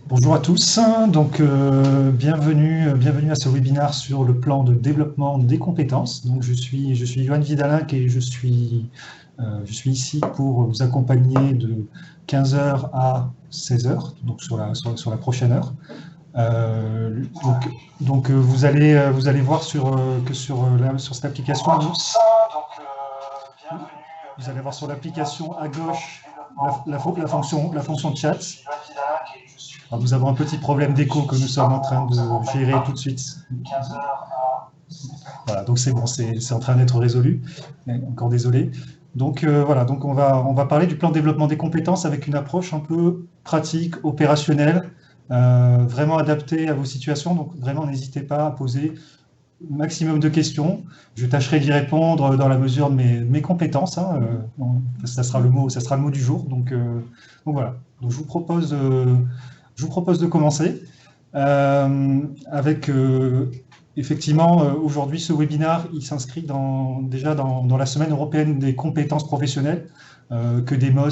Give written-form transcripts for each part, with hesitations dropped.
Bonjour à tous, donc bienvenue à ce webinaire sur le plan de développement des compétences. Donc je suis Johan Vidalin et je suis ici pour vous accompagner de 15 h à 16 h, donc sur la prochaine heure. Donc vous allez voir que sur cette application, vous allez voir sur l'application à gauche la fonction chat. Alors, nous avons un petit problème d'écho que nous sommes en train de gérer tout de suite. Voilà, donc c'est bon, c'est en train d'être résolu. Encore désolé. Donc voilà, donc on va parler du plan de développement des compétences avec une approche un peu pratique, opérationnelle, vraiment adaptée à vos situations. Donc vraiment, n'hésitez pas à poser maximum de questions. Je tâcherai d'y répondre dans la mesure de mes compétences. Ça sera le mot du jour. Donc voilà. Donc je vous propose de commencer avec effectivement aujourd'hui ce webinaire. Il s'inscrit déjà dans la semaine européenne des compétences professionnelles que Demos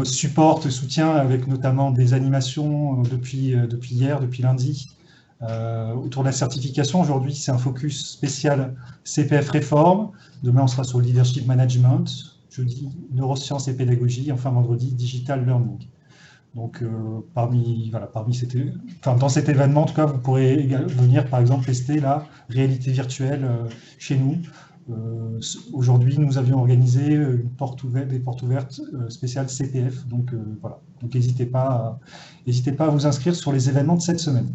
supporte, soutient avec notamment des animations depuis hier, depuis lundi. Autour de la certification, aujourd'hui c'est un focus spécial CPF réforme, demain on sera sur le leadership management, jeudi neurosciences et pédagogie, enfin vendredi digital learning. Donc dans cet événement, en tout cas, vous pourrez venir par exemple tester la réalité virtuelle chez nous. Aujourd'hui, nous avions organisé des portes ouvertes spéciales CPF, donc voilà. Donc n'hésitez pas à vous inscrire sur les événements de cette semaine.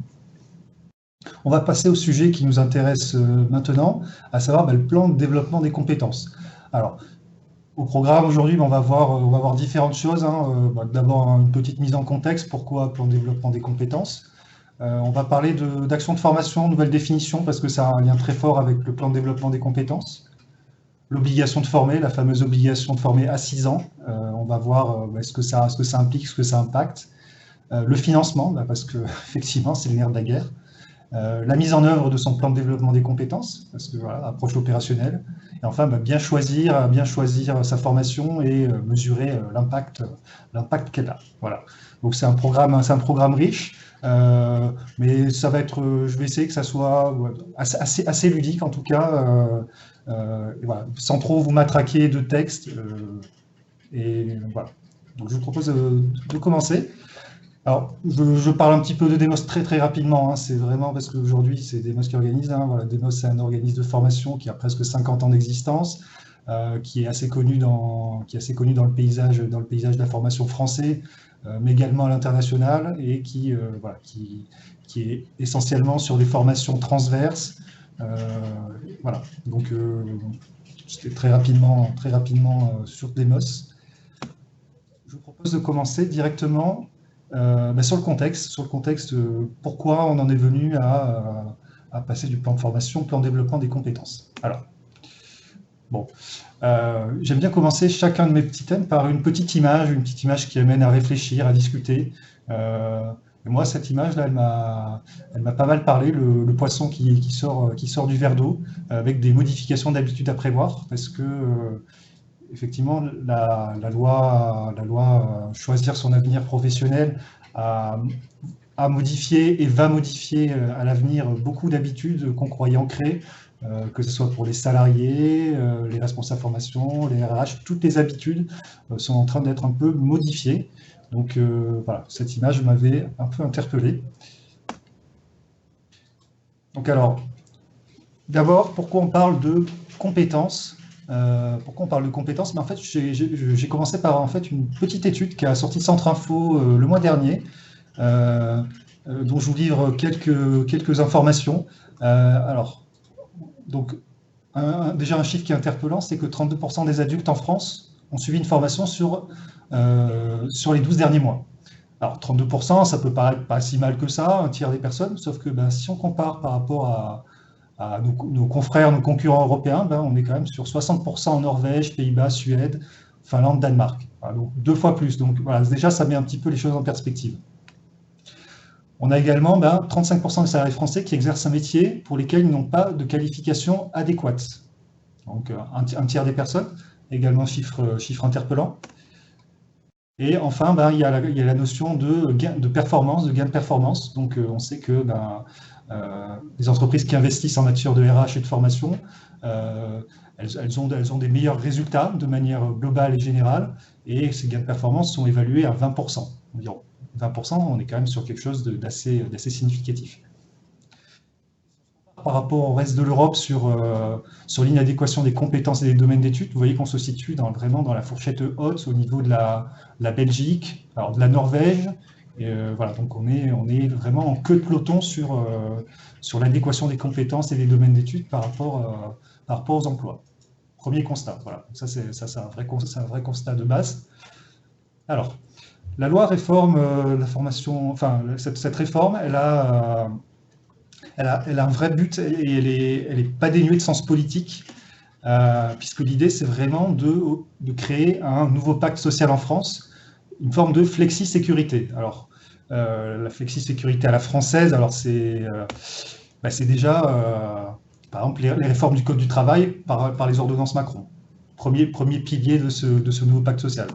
On va passer au sujet qui nous intéresse maintenant, à savoir le plan de développement des compétences. Alors, au programme aujourd'hui, on va voir différentes choses. D'abord, une petite mise en contexte, pourquoi plan de développement des compétences. On va parler d'action de formation, nouvelle définition, parce que ça a un lien très fort avec le plan de développement des compétences. L'obligation de former, la fameuse obligation de former à 6 ans. On va voir ce que ça implique, ce que ça impacte. Le financement, parce que effectivement, c'est le nerf de la guerre. La mise en œuvre de son plan de développement des compétences, parce que voilà, approche opérationnelle, et enfin bien choisir sa formation et mesurer l'impact qu'elle a. Voilà. Donc c'est un programme riche, mais ça va être, je vais essayer que ça soit assez ludique en tout cas, voilà, sans trop vous matraquer de texte. Et voilà. Donc je vous propose de commencer. Alors, je parle un petit peu de Demos très rapidement, c'est vraiment parce qu'aujourd'hui, c'est Demos qui organise. Voilà, Demos, c'est un organisme de formation qui a presque 50 ans d'existence, qui est assez connu dans le paysage de la formation français, mais également à l'international, et qui est essentiellement sur des formations transverses. Voilà, donc c'était très rapidement sur Demos. Je vous propose de commencer directement sur le contexte, pourquoi on en est venu à passer du plan de formation au plan de développement des compétences. Alors, bon, j'aime bien commencer chacun de mes petits thèmes par une petite image qui amène à réfléchir, à discuter. Et moi, cette image-là, elle m'a pas mal parlé, le poisson qui sort du verre d'eau, avec des modifications d'habitude à prévoir, parce que effectivement, la loi choisir son avenir professionnel a modifié et va modifier à l'avenir beaucoup d'habitudes qu'on croyait ancrées, que ce soit pour les salariés, les responsables formation, les RH, toutes les habitudes sont en train d'être un peu modifiées. Donc voilà, cette image m'avait un peu interpellé. Donc alors, d'abord, pourquoi on parle de compétences ? Pourquoi on parle de compétences? Mais en fait, j'ai commencé par une petite étude qui a sorti de Centre Info le mois dernier, dont je vous livre quelques informations. Alors, donc, déjà un chiffre qui est interpellant, c'est que 32% des adultes en France ont suivi une formation sur les 12 derniers mois. Alors, 32%, ça peut paraître pas si mal que ça, un tiers des personnes, sauf que si on compare par rapport à nos confrères, nos concurrents européens, on est quand même sur 60% en Norvège, Pays-Bas, Suède, Finlande, Danemark. Voilà, donc 2 fois plus. Donc voilà, déjà, ça met un petit peu les choses en perspective. On a également 35% des salariés français qui exercent un métier pour lesquels ils n'ont pas de qualification adéquate. Donc un tiers des personnes. également chiffre interpellant. Et enfin, il y a la notion de performance, de gain de performance. Donc, on sait que les entreprises qui investissent en matière de RH et de formation, elles ont des meilleurs résultats de manière globale et générale, et ces gains de performance sont évalués à 20% environ. 20%, on est quand même sur quelque chose d'assez significatif. Par rapport au reste de l'Europe sur l'inadéquation des compétences et des domaines d'études, vous voyez qu'on se situe vraiment dans la fourchette haute au niveau de la Belgique, alors de la Norvège. Voilà, donc on est vraiment en queue de peloton sur l'adéquation des compétences et des domaines d'études par rapport aux emplois. Premier constat, voilà. Ça c'est un vrai constat de base. Alors, la loi réforme la formation, enfin cette réforme, elle a un vrai but et elle est pas dénuée de sens politique, puisque l'idée c'est vraiment de créer un nouveau pacte social en France, une forme de flexi-sécurité. Alors, la flexi-sécurité à la française, alors c'est déjà, par exemple, les réformes du Code du travail par les ordonnances Macron. Premier pilier de ce nouveau pacte social.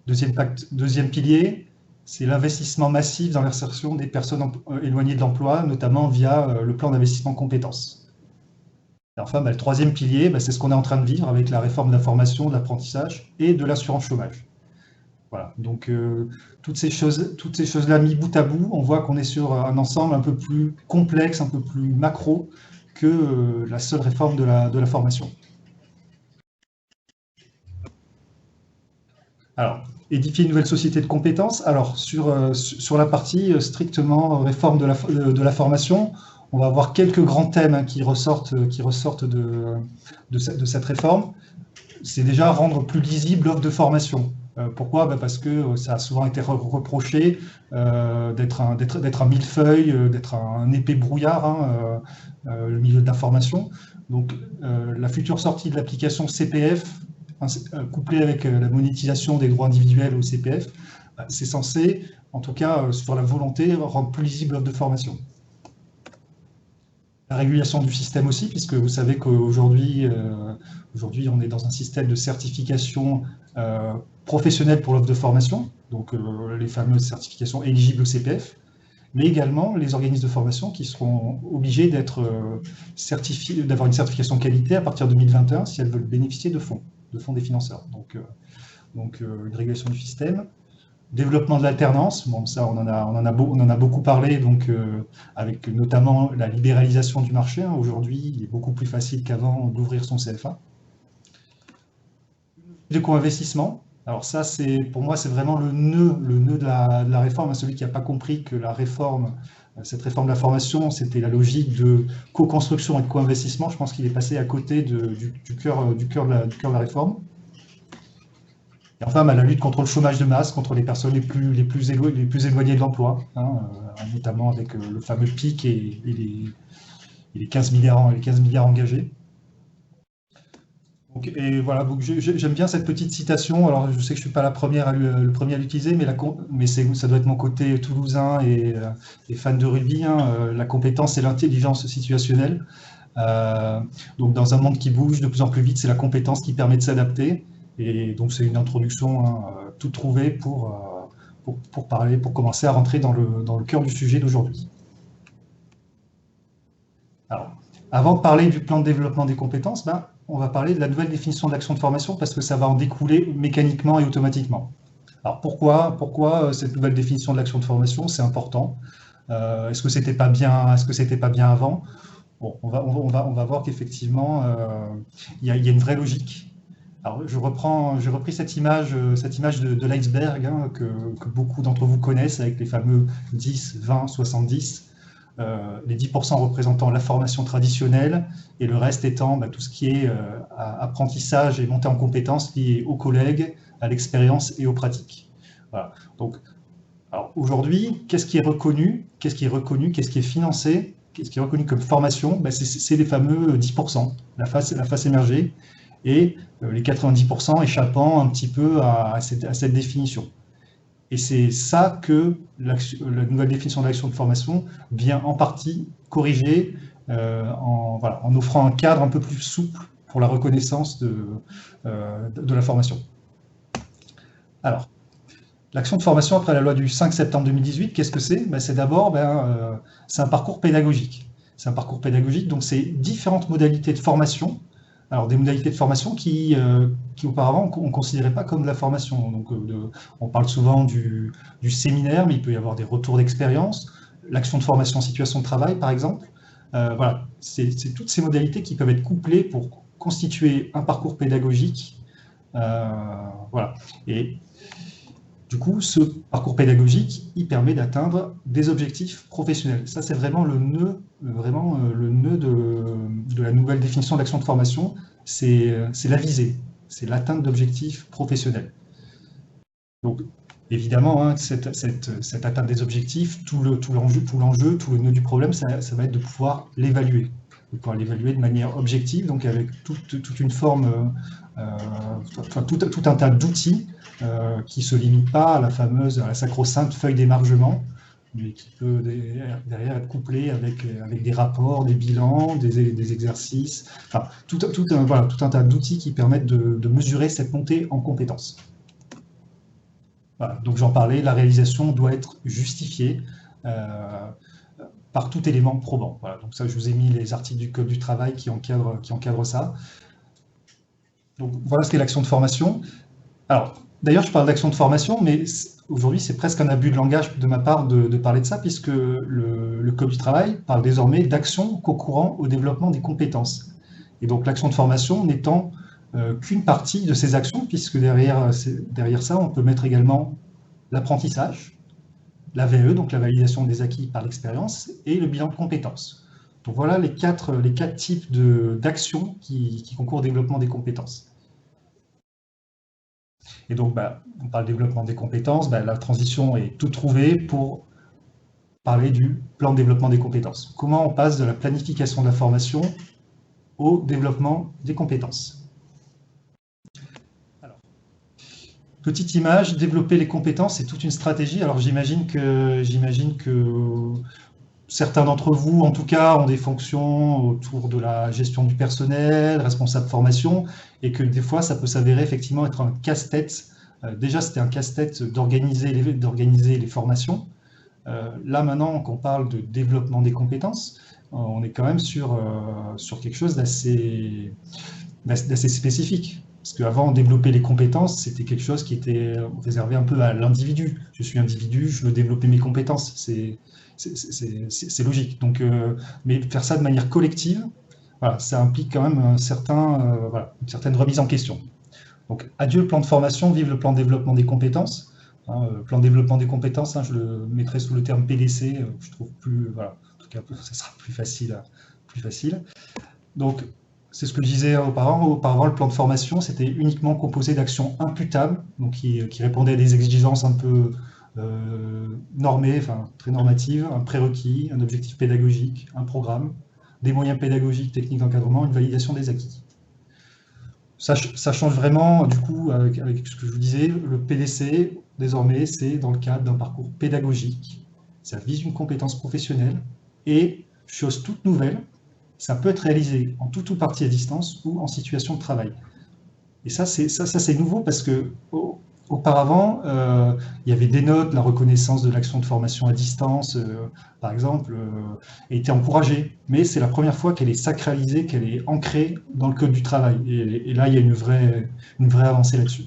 Deuxième pilier, c'est l'investissement massif dans l'insertion des personnes éloignées de l'emploi, notamment via le plan d'investissement compétences. Et enfin, le troisième pilier, c'est ce qu'on est en train de vivre avec la réforme de la formation, de l'apprentissage et de l'assurance chômage. Voilà, donc toutes ces choses-là mis bout à bout, on voit qu'on est sur un ensemble un peu plus complexe, un peu plus macro que la seule réforme de la formation. Alors, édifier une nouvelle société de compétences. Alors, sur la partie strictement réforme de la formation, on va avoir quelques grands thèmes qui ressortent de cette réforme. C'est déjà rendre plus lisible l'offre de formation. Pourquoi ? Parce que ça a souvent été reproché d'être un millefeuille, d'être un épais brouillard, le milieu de la formation. Donc, la future sortie de l'application CPF, couplée avec la monétisation des droits individuels au CPF, c'est censé, en tout cas sur la volonté, rendre plus lisible l'offre de formation. La régulation du système aussi, puisque vous savez qu'aujourd'hui, on est dans un système de certification professionnelle pour l'offre de formation, donc les fameuses certifications éligibles au CPF, mais également les organismes de formation qui seront obligés d'avoir une certification qualité à partir de 2021 si elles veulent bénéficier de fonds des financeurs. Donc une régulation du système. Développement de l'alternance, bon, ça on en a beaucoup parlé, donc avec notamment la libéralisation du marché. Aujourd'hui, il est beaucoup plus facile qu'avant d'ouvrir son CFA. De co-investissement. Alors ça, pour moi, c'est vraiment le nœud de la réforme. Celui qui n'a pas compris que cette réforme de la formation, c'était la logique de co-construction et de co-investissement. Je pense qu'il est passé à côté du cœur de la réforme. Et enfin, la lutte contre le chômage de masse, contre les personnes les plus éloignées de l'emploi, notamment avec le fameux PIC et les 15 milliards engagés. Et voilà, donc j'aime bien cette petite citation. Alors, je sais que je ne suis pas le premier à l'utiliser, mais ça doit être mon côté toulousain et fan de rugby. La compétence et l'intelligence situationnelle. Donc, dans un monde qui bouge de plus en plus vite, c'est la compétence qui permet de s'adapter. Et donc, c'est une introduction toute trouvée pour commencer à rentrer dans le cœur du sujet d'aujourd'hui. Alors, avant de parler du plan de développement des compétences, on va parler de la nouvelle définition de l'action de formation parce que ça va en découler mécaniquement et automatiquement. Alors, pourquoi cette nouvelle définition de l'action de formation? C'est important. Est-ce que c'était pas bien avant? Bon, on va voir qu'effectivement, il y a une vraie logique. Alors, j'ai repris cette image de l'iceberg que beaucoup d'entre vous connaissent avec les fameux 10, 20, 70. Les 10% représentant la formation traditionnelle et le reste étant tout ce qui est apprentissage et montée en compétences liées aux collègues, à l'expérience et aux pratiques. Voilà. Donc, aujourd'hui, qu'est-ce qui est reconnu, qu'est-ce qui est financé, qu'est-ce qui est reconnu comme formation? C'est les fameux 10%, la face émergée, et les 90% échappant un petit peu à cette définition. Et c'est ça que la nouvelle définition de l'action de formation vient en partie corriger en offrant un cadre un peu plus souple pour la reconnaissance de la formation. Alors, l'action de formation après la loi du 5 septembre 2018, qu'est-ce que c'est? C'est d'abord, c'est un parcours pédagogique. C'est un parcours pédagogique, donc c'est différentes modalités de formation. Alors des modalités de formation qui auparavant on ne considérait pas comme de la formation. Donc on parle souvent du séminaire, mais il peut y avoir des retours d'expérience, l'action de formation en situation de travail par exemple. Voilà, c'est toutes ces modalités qui peuvent être couplées pour constituer un parcours pédagogique. Voilà. Et du coup, ce parcours pédagogique, il permet d'atteindre des objectifs professionnels. Ça, c'est vraiment le nœud de la nouvelle définition de l'action de formation, c'est la visée, c'est l'atteinte d'objectifs professionnels. Donc, évidemment, hein, cette atteinte des objectifs, tout l'enjeu, tout le nœud du problème, ça va être de pouvoir l'évaluer. De pouvoir l'évaluer de manière objective, donc avec toute une forme, tout un tas d'outils qui ne se limite pas à la sacro-sainte feuille d'émargement, mais qui peut derrière être couplé avec des rapports, des bilans, des exercices, enfin, tout un tas d'outils qui permettent de mesurer cette montée en compétences. Voilà, donc j'en parlais, la réalisation doit être justifiée par tout élément probant. Voilà, donc ça, je vous ai mis les articles du Code du travail qui encadrent ça. Donc voilà ce qu'est l'action de formation. Alors, d'ailleurs, je parle d'action de formation, mais aujourd'hui, c'est presque un abus de langage de ma part de parler de ça, puisque le Code du travail parle désormais d'action concourant au développement des compétences. Et donc, l'action de formation n'étant qu'une partie de ces actions, puisque derrière ça, on peut mettre également l'apprentissage, la VE, donc la validation des acquis par l'expérience, et le bilan de compétences. Donc voilà les quatre types d'actions qui concourent au développement des compétences. Et donc, on parle de développement des compétences, la transition est toute trouvée pour parler du plan de développement des compétences. Comment on passe de la planification de la formation au développement des compétences? Alors, petite image, développer les compétences, c'est toute une stratégie. Alors j'imagine que certains d'entre vous, en tout cas, ont des fonctions autour de la gestion du personnel, responsable formation, et que des fois, ça peut s'avérer effectivement être un casse-tête. Déjà, c'était un casse-tête d'organiser les formations. Là, maintenant qu'on parle de développement des compétences, on est quand même sur quelque chose d'assez spécifique. Parce qu'avant, développer les compétences, c'était quelque chose qui était réservé un peu à l'individu. Je suis individu, je veux développer mes compétences. C'est logique. Donc, mais faire ça de manière collective, voilà, ça implique quand même une certaine remise en question. Donc, adieu le plan de formation, vive le plan de développement des compétences. Le plan de développement des compétences, je le mettrai sous le terme PDC. Je trouve plus, voilà, en tout cas, ça sera plus facile. Donc, c'est ce que je disais auparavant. Auparavant, le plan de formation, c'était uniquement composé d'actions imputables, donc qui répondaient à des exigences un peu normées, enfin très normatives, un prérequis, un objectif pédagogique, un programme, des moyens pédagogiques, techniques d'encadrement, une validation des acquis. Ça change vraiment, du coup, avec ce que je vous disais, le PDC, désormais, c'est dans le cadre d'un parcours pédagogique, ça vise une compétence professionnelle, et, chose toute nouvelle, ça peut être réalisé en tout ou partie à distance ou en situation de travail. Et ça c'est nouveau parce que auparavant, il y avait des notes, la reconnaissance de l'action de formation à distance, par exemple, était encouragée. Mais c'est la première fois qu'elle est sacralisée, qu'elle est ancrée dans le Code du travail. Et là, il y a une vraie avancée là-dessus.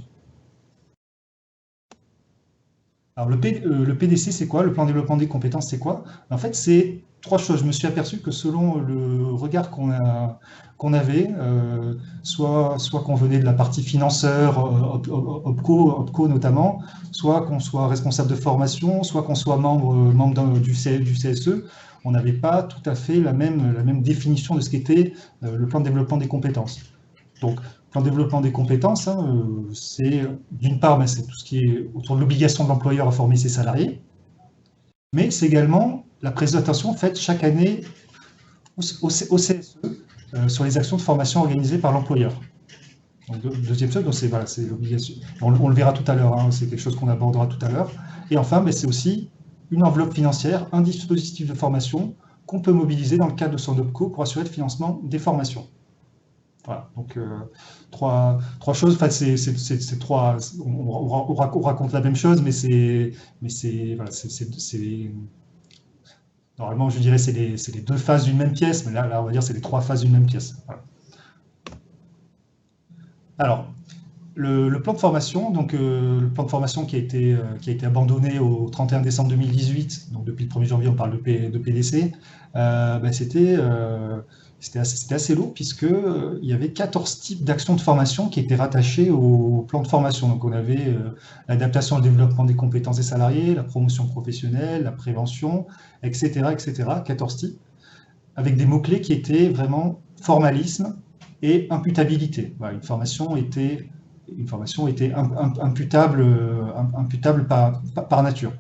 Alors le PDC, c'est quoi? Le plan de développement des compétences, c'est quoi? En fait, c'est trois choses. Je me suis aperçu que selon le regard qu'on avait, soit qu'on venait de la partie financeur, OPCO notamment, soit qu'on soit responsable de formation, soit qu'on soit membre du CSE, on n'avait pas tout à fait la même définition de ce qu'était le plan de développement des compétences. Donc, plan de développement des compétences, c'est d'une part, c'est tout ce qui est autour de l'obligation de l'employeur à former ses salariés, mais c'est également la présentation faite chaque année au CSE sur les actions de formation organisées par l'employeur. Deuxième chose, c'est l'obligation. On le verra tout à l'heure, c'est quelque chose qu'on abordera tout à l'heure. Et enfin, c'est aussi une enveloppe financière, un dispositif de formation qu'on peut mobiliser dans le cadre de son OPCO pour assurer le financement des formations. Voilà, donc trois choses, enfin, c'est trois, on raconte la même chose, voilà, normalement, je dirais, c'est les deux faces d'une même pièce, mais là, on va dire, c'est les trois faces d'une même pièce. Voilà. Alors, le plan de formation, donc le plan de formation qui a été abandonné au 31 décembre 2018, donc depuis le 1er janvier on parle de PDC, c'était assez lourd puisque il y avait 14 types d'actions de formation qui étaient rattachées au plan de formation. Donc on avait l'adaptation et le développement des compétences des salariés, la promotion professionnelle, la prévention, etc., etc., 14 types, avec des mots-clés qui étaient vraiment formalisme et imputabilité. Voilà, une formation était imputable par nature.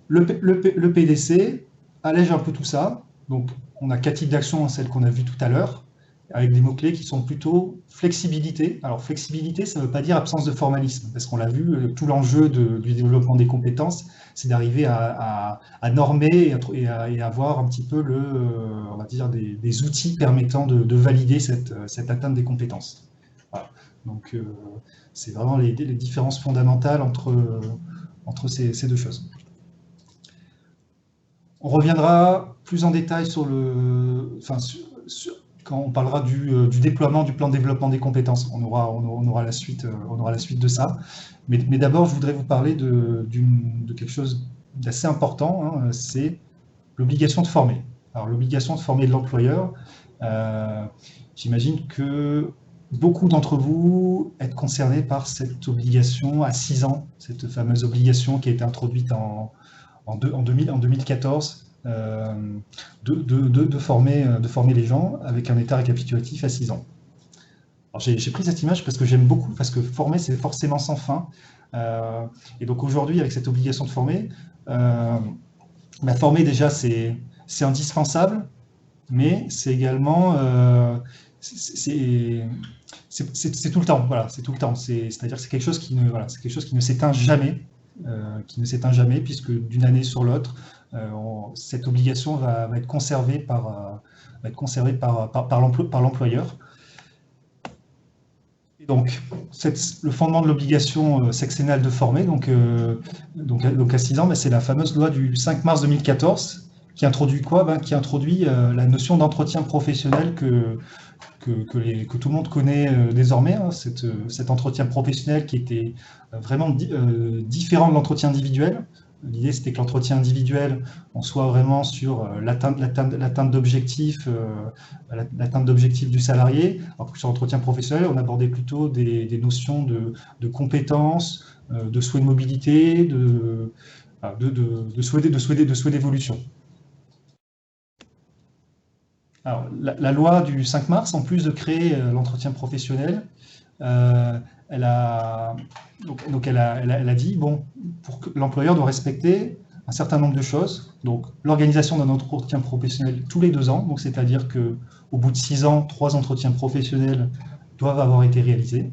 Le PDC allège un peu tout ça. Donc, on a 4 types d'actions, celles qu'on a vues tout à l'heure, avec des mots-clés qui sont plutôt flexibilité. Alors, flexibilité, ça ne veut pas dire absence de formalisme, parce qu'on l'a vu, tout l'enjeu du développement des compétences, c'est d'arriver à normer et à avoir un petit peu on va dire, des outils permettant de valider cette atteinte des compétences. Voilà. Donc, c'est vraiment les différences fondamentales entre ces deux choses. On reviendra plus en détail quand on parlera du déploiement du plan de développement des compétences. On aura la suite de ça. Mais d'abord, je voudrais vous parler de quelque chose d'assez important, hein, c'est l'obligation de former. Alors, l'obligation de former de l'employeur, j'imagine que beaucoup d'entre vous êtes concernés par cette obligation à 6 ans, cette fameuse obligation qui a été introduite en 2014, de former les gens avec un état récapitulatif à 6 ans. J'ai pris cette image parce que j'aime beaucoup, parce que former, c'est forcément sans fin. Et donc aujourd'hui, avec cette obligation de former, former déjà, c'est indispensable, mais c'est également... c'est tout le temps, voilà, c'est tout le temps. C'est-à-dire que c'est quelque chose qui ne s'éteint jamais, puisque d'une année sur l'autre, cette obligation va être conservée par l'employeur. Et donc, le fondement de l'obligation sexennale de former, donc à 6 ans, c'est la fameuse loi du 5 mars 2014 qui introduit quoi? Qui introduit la notion d'entretien professionnel que tout le monde connaît désormais, hein, cet entretien professionnel qui était vraiment différent de l'entretien individuel. L'idée, c'était que l'entretien individuel, on soit vraiment sur l'atteinte d'objectifs du salarié, alors que sur l'entretien professionnel, on abordait plutôt des notions de compétences, de souhait de mobilité, de souhait d'évolution. Alors, la loi du 5 mars, en plus de créer l'entretien professionnel, elle a dit, pour que l'employeur doit respecter un certain nombre de choses. Donc, l'organisation d'un entretien professionnel tous les 2 ans, donc c'est-à-dire qu'au bout de 6 ans, 3 entretiens professionnels doivent avoir été réalisés.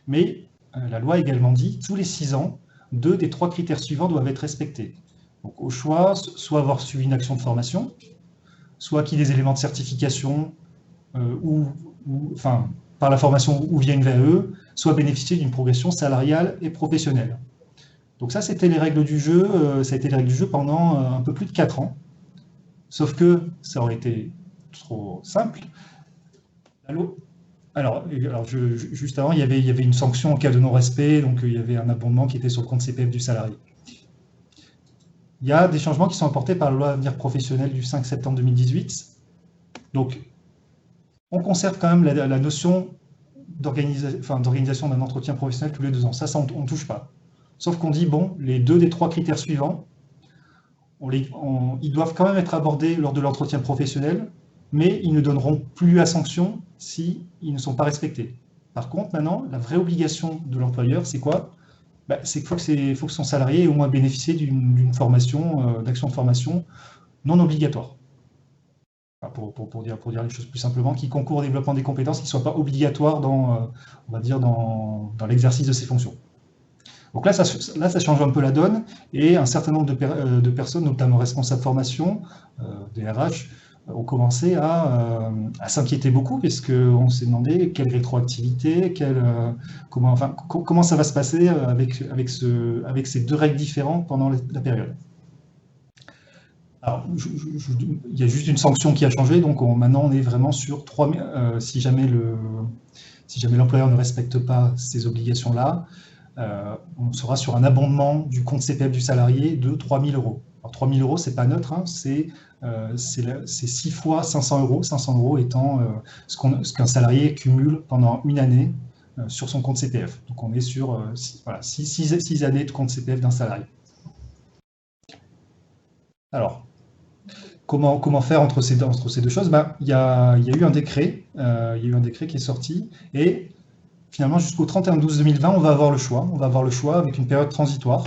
Mais la loi a également dit, tous les 6 ans, 2 des 3 critères suivants doivent être respectés. Donc, au choix, soit avoir suivi une action de formation, soit qu'il y ait des éléments de certification, par la formation ou via une VAE, soit bénéficier d'une progression salariale et professionnelle. Donc ça, c'était les règles du jeu, ça a été les règles du jeu pendant un peu plus de 4 ans. Sauf que ça aurait été trop simple. Alors, juste avant, il y avait une sanction en cas de non-respect, donc il y avait un abondement qui était sur le compte CPF du salarié. Il y a des changements qui sont apportés par la loi Avenir Professionnel du 5 septembre 2018. Donc, on conserve quand même la notion d'organisation d'un entretien professionnel tous les 2 ans. Ça, on ne touche pas. Sauf qu'on dit, les 2 des 3 critères suivants, ils doivent quand même être abordés lors de l'entretien professionnel, mais ils ne donneront plus à sanction s'ils ne sont pas respectés. Par contre, maintenant, la vraie obligation de l'employeur, c'est quoi? C'est qu'il faut que son salarié ait au moins bénéficié d'une formation, d'action de formation non obligatoire. Pour dire les choses plus simplement, qui concourt au développement des compétences, qui ne soient pas obligatoires dans l'exercice de ses fonctions. Donc là, ça change un peu la donne, et un certain nombre de personnes, notamment responsables de formation, des RH, ont commencé à s'inquiéter beaucoup, parce qu'on s'est demandé quelle rétroactivité, comment ça va se passer avec ces deux règles différentes pendant la période. Alors, il y a juste une sanction qui a changé, donc maintenant on est vraiment sur 3 000, si jamais l'employeur ne respecte pas ces obligations-là, on sera sur un abondement du compte CPF du salarié de 3 000 euros. Alors 3 000 euros, c'est pas neutre, hein, c'est 6 fois 500 euros, 500 euros étant ce qu'un salarié cumule pendant une année sur son compte CPF. Donc on est sur 6 années de compte CPF d'un salarié. Alors, comment faire entre ces deux choses? Il y a eu un décret, qui est sorti, et finalement jusqu'au 31/12/2020, on va avoir le choix. On va avoir le choix avec une période transitoire.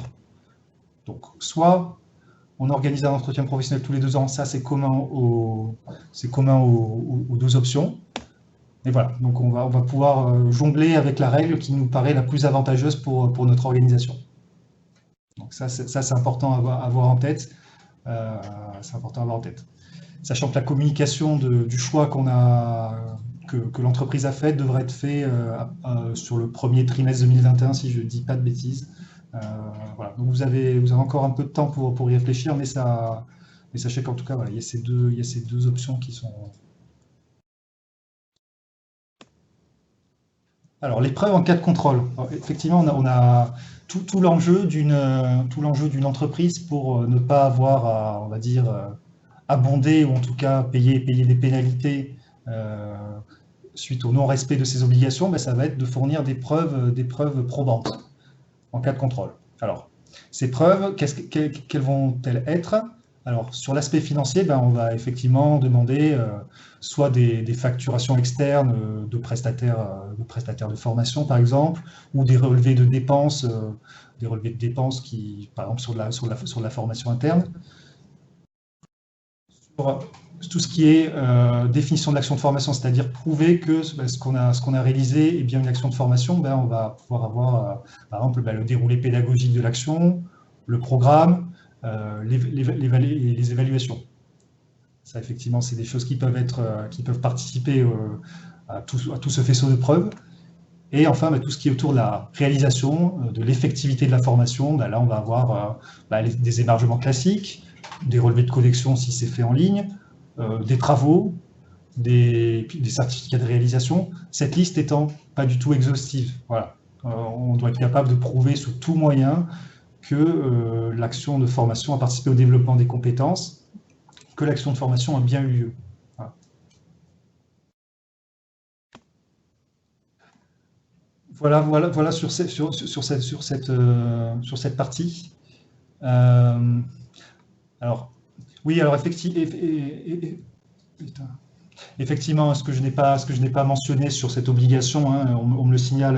Donc, soit on organise un entretien professionnel tous les 2 ans, ça c'est commun aux 2 options. Et voilà, donc on va pouvoir jongler avec la règle qui nous paraît la plus avantageuse pour notre organisation. Donc ça c'est important à avoir en tête. Sachant que la communication du choix que l'entreprise a fait devrait être fait sur le premier trimestre 2021, si je ne dis pas de bêtises. Voilà. Donc vous avez encore un peu de temps pour y réfléchir, mais sachez qu'en tout cas, voilà, il y a ces deux options qui sont... Alors, les preuves en cas de contrôle. Alors, effectivement, on a tout l'enjeu d'une entreprise pour ne pas avoir à, on va dire, abonder ou en tout cas payer des pénalités suite au non-respect de ses obligations, ça va être de fournir des preuves probantes en cas de contrôle. Alors, ces preuves, quelles vont-elles être? Alors, sur l'aspect financier, on va effectivement demander soit des facturations externes de prestataires de formation, par exemple, ou des relevés de dépenses, qui, par exemple, sur la formation interne. Sur tout ce qui est définition de l'action de formation, c'est-à-dire prouver que ce qu'on a réalisé est bien une action de formation, on va pouvoir avoir, par exemple, le déroulé pédagogique de l'action, le programme, les évaluations. Ça, effectivement, c'est des choses qui peuvent participer à tout ce faisceau de preuves. Et enfin, tout ce qui est autour de la réalisation, de l'effectivité de la formation, là, on va avoir des émargements classiques, des relevés de connexion si c'est fait en ligne, des travaux, des certificats de réalisation, cette liste étant pas du tout exhaustive. Voilà. On doit être capable de prouver sous tout moyen que l'action de formation a participé au développement des compétences, que l'action de formation a bien eu lieu. Voilà sur cette partie. Alors, oui, alors effectivement, ce que je n'ai pas mentionné sur cette obligation, on me le signale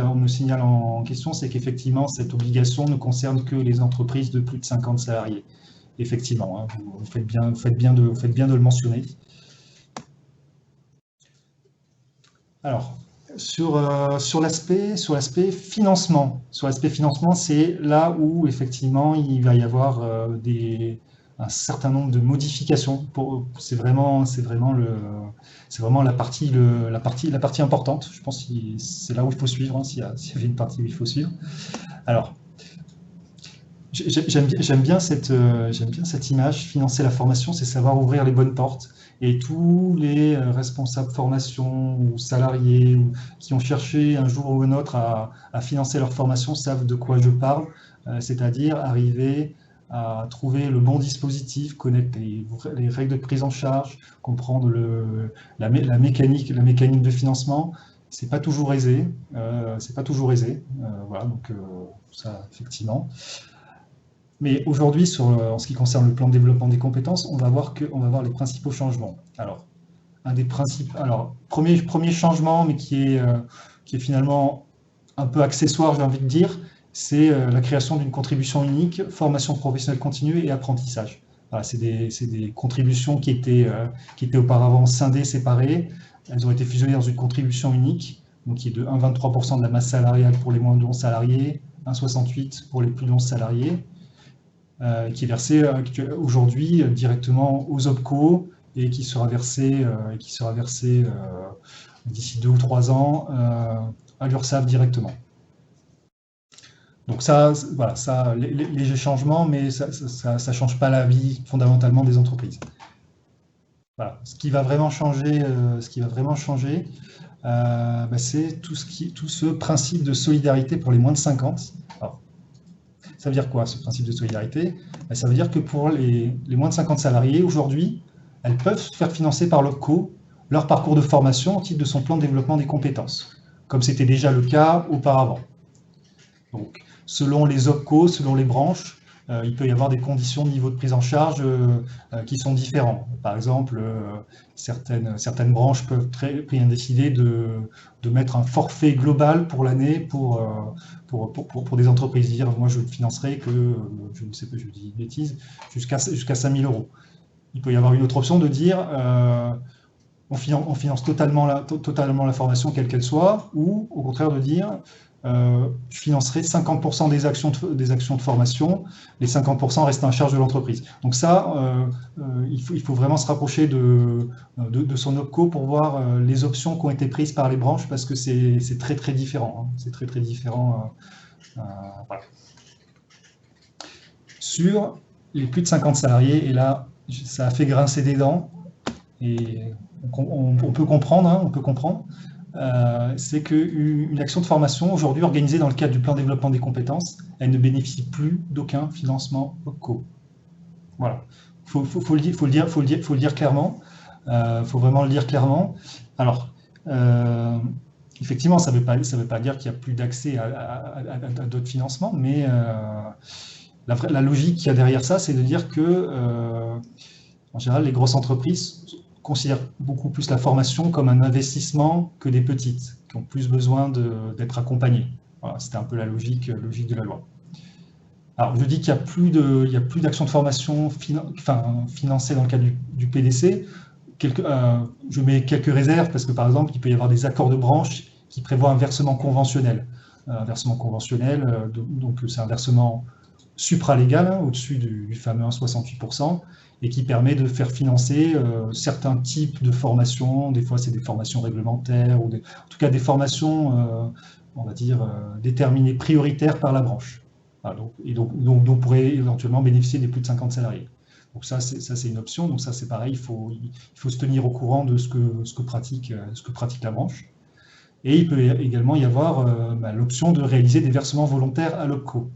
en question, c'est qu'effectivement, cette obligation ne concerne que les entreprises de plus de 50 salariés. Effectivement, vous faites bien de le mentionner. Alors, sur l'aspect financement, c'est là où effectivement il va y avoir un certain nombre de modifications. C'est vraiment la partie importante. Je pense que c'est là où il faut suivre, s'il y avait une partie où il faut suivre. Alors, j'aime bien cette image. Financer la formation, c'est savoir ouvrir les bonnes portes. Et tous les responsables formation ou salariés qui ont cherché un jour ou un autre à financer leur formation savent de quoi je parle, c'est-à-dire arriver à trouver le bon dispositif, connaître les règles de prise en charge, comprendre la mécanique de financement. C'est pas toujours aisé, voilà, donc ça effectivement. Mais aujourd'hui, en ce qui concerne le plan de développement des compétences, on va voir les principaux changements. Alors, premier changement, mais qui est finalement un peu accessoire, j'ai envie de dire, c'est la création d'une contribution unique, formation professionnelle continue et apprentissage. Voilà, c'est des contributions qui étaient auparavant scindées, séparées. Elles ont été fusionnées dans une contribution unique, donc qui est de 1,23% de la masse salariale pour les moins de 11 salariés, 1,68% pour les plus de 11 salariés. Qui est versé aujourd'hui directement aux OPCO et qui sera versé, d'ici 2 ou 3 ans à l'URSSAF directement. Donc ça, voilà, ça, léger changement, mais ça ne change pas la vie fondamentalement des entreprises. Voilà. Ce qui va vraiment changer, c'est tout ce principe de solidarité pour les moins de 50. Alors, ça veut dire quoi, ce principe de solidarité? Ça veut dire que pour les moins de 50 salariés, aujourd'hui, elles peuvent se faire financer par l'OPCO leur parcours de formation au titre de son plan de développement des compétences, comme c'était déjà le cas auparavant. Donc, selon les OPCO, selon les branches, il peut y avoir des conditions de niveau de prise en charge qui sont différents. Par exemple, certaines branches peuvent très bien décider de mettre un forfait global pour l'année pour des entreprises. Dire, moi, je ne financerai que, je ne sais pas, je dis une bêtise, jusqu'à 5 000 €. Il peut y avoir une autre option de dire, on finance totalement la formation, quelle qu'elle soit, ou au contraire de dire, je financerai 50% des actions de formation, les 50% restent en charge de l'entreprise. Donc ça, il faut vraiment se rapprocher de son OPCO pour voir les options qui ont été prises par les branches, parce que c'est très très différent. Hein. C'est très très différent. Voilà. Sur les plus de 50 salariés, et là, ça a fait grincer des dents, et on peut comprendre, hein, on peut comprendre. C'est qu'une action de formation aujourd'hui organisée dans le cadre du plan de développement des compétences, elle ne bénéficie plus d'aucun financement OPCO. Voilà, faut le dire clairement. Faut vraiment le dire clairement. Alors, effectivement, ça veut pas dire qu'il n'y a plus d'accès à d'autres financements, mais la logique qu'il y a derrière ça, c'est de dire que, en général, les grosses entreprises considèrent beaucoup plus la formation comme un investissement que des petites, qui ont plus besoin d'être accompagnées. Voilà, c'était un peu la logique de la loi. Alors, je dis qu'il n'y a plus d'actions de formation financées dans le cadre du PDC. Je mets quelques réserves, parce que, par exemple, il peut y avoir des accords de branche qui prévoient un versement conventionnel. Un versement conventionnel, donc c'est un versement supralégal, hein, au-dessus du fameux 1,68%, et qui permet de faire financer certains types de formations. Des fois, c'est des formations réglementaires, ou en tout cas des formations, on va dire, déterminées prioritaires par la branche. Voilà, donc pourrait éventuellement bénéficier des plus de 50 salariés. Donc ça, c'est une option. Donc ça, c'est pareil, il faut se tenir au courant de ce que pratique la branche. Et il peut également y avoir l'option de réaliser des versements volontaires à l'OPCO.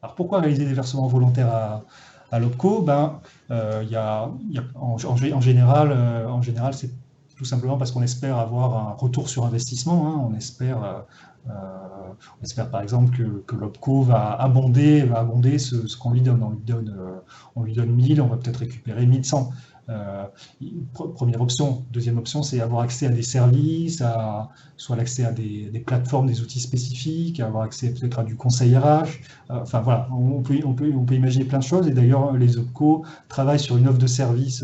Alors pourquoi réaliser des versements volontaires à l'OPCO? En général, c'est tout simplement parce qu'on espère avoir un retour sur investissement. Hein. On espère par exemple que l'OPCO va abonder ce qu'on lui donne. On lui donne 1000, on va peut-être récupérer 1100. Première option. Deuxième option, c'est avoir accès à des services, soit l'accès à des plateformes, des outils spécifiques, avoir accès peut-être à du conseil RH. Enfin voilà, on peut imaginer plein de choses. Et d'ailleurs, les OPCO travaillent sur une offre de service,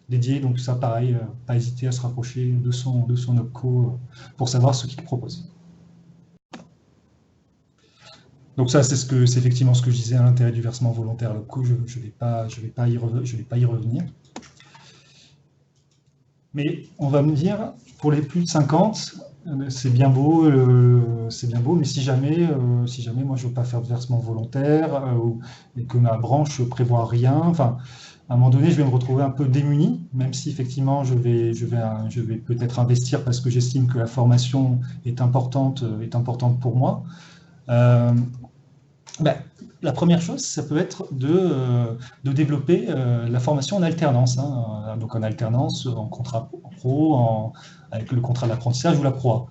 dédiée. Donc ça, pareil, pas hésiter à se rapprocher de son OPCO pour savoir ce qu'il propose. Donc ça, c'est effectivement ce que je disais à l'intérêt du versement volontaire à l'OPCO. Je vais pas y revenir. Mais on va me dire, pour les plus de 50, c'est bien beau, mais si jamais moi je ne veux pas faire de versement volontaire et que ma branche ne prévoit rien, enfin, à un moment donné, je vais me retrouver un peu démuni, même si effectivement je vais peut-être investir parce que j'estime que la formation est importante pour moi. La première chose, ça peut être de développer la formation en alternance, hein, donc en alternance, en contrat pro, avec le contrat d'apprentissage ou la proa.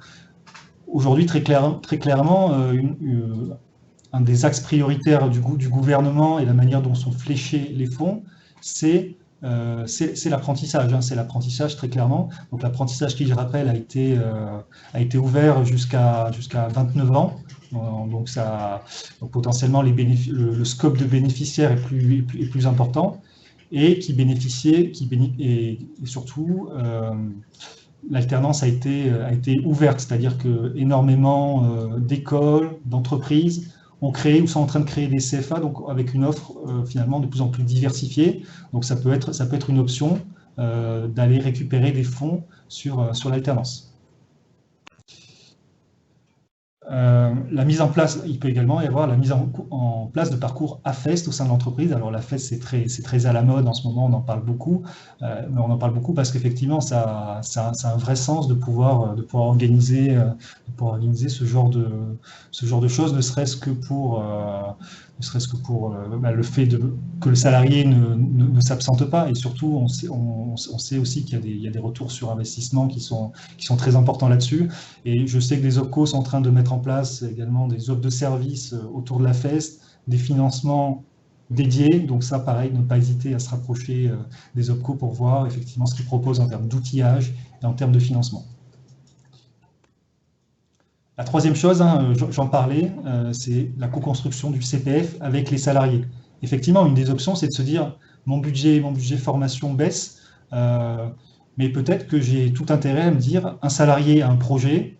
Aujourd'hui, très clairement, un des axes prioritaires du gouvernement et la manière dont sont fléchés les fonds, c'est l'apprentissage. Hein, c'est l'apprentissage très clairement. Donc l'apprentissage, qui je rappelle, a été ouvert jusqu'à 29 ans. Donc potentiellement le scope de bénéficiaires est plus important, et et surtout l'alternance a été ouverte, c'est-à-dire que énormément d'écoles, d'entreprises ont créé ou sont en train de créer des CFA, donc avec une offre finalement de plus en plus diversifiée. Donc ça peut être une option d'aller récupérer des fonds sur l'alternance. La mise en place, il peut également y avoir la mise en place de parcours AFEST au sein de l'entreprise. Alors l'AFEST, c'est très à la mode en ce moment, on en parle beaucoup, mais on en parle beaucoup parce qu'effectivement, ça a un vrai sens de pouvoir organiser ce genre de choses, ne serait-ce que pour le fait que le salarié ne s'absente pas. Et surtout, on sait aussi qu'il y a des retours sur investissement qui sont très importants là-dessus. Et je sais que les OPCO sont en train de mettre en place également des offres de services autour de la FEST, des financements dédiés. Donc ça, pareil, ne pas hésiter à se rapprocher des OPCO pour voir effectivement ce qu'ils proposent en termes d'outillage et en termes de financement. La troisième chose, hein, j'en parlais, c'est la co-construction du CPF avec les salariés. Effectivement, une des options, c'est de se dire mon budget formation baisse, mais peut-être que j'ai tout intérêt à me dire un salarié a un projet,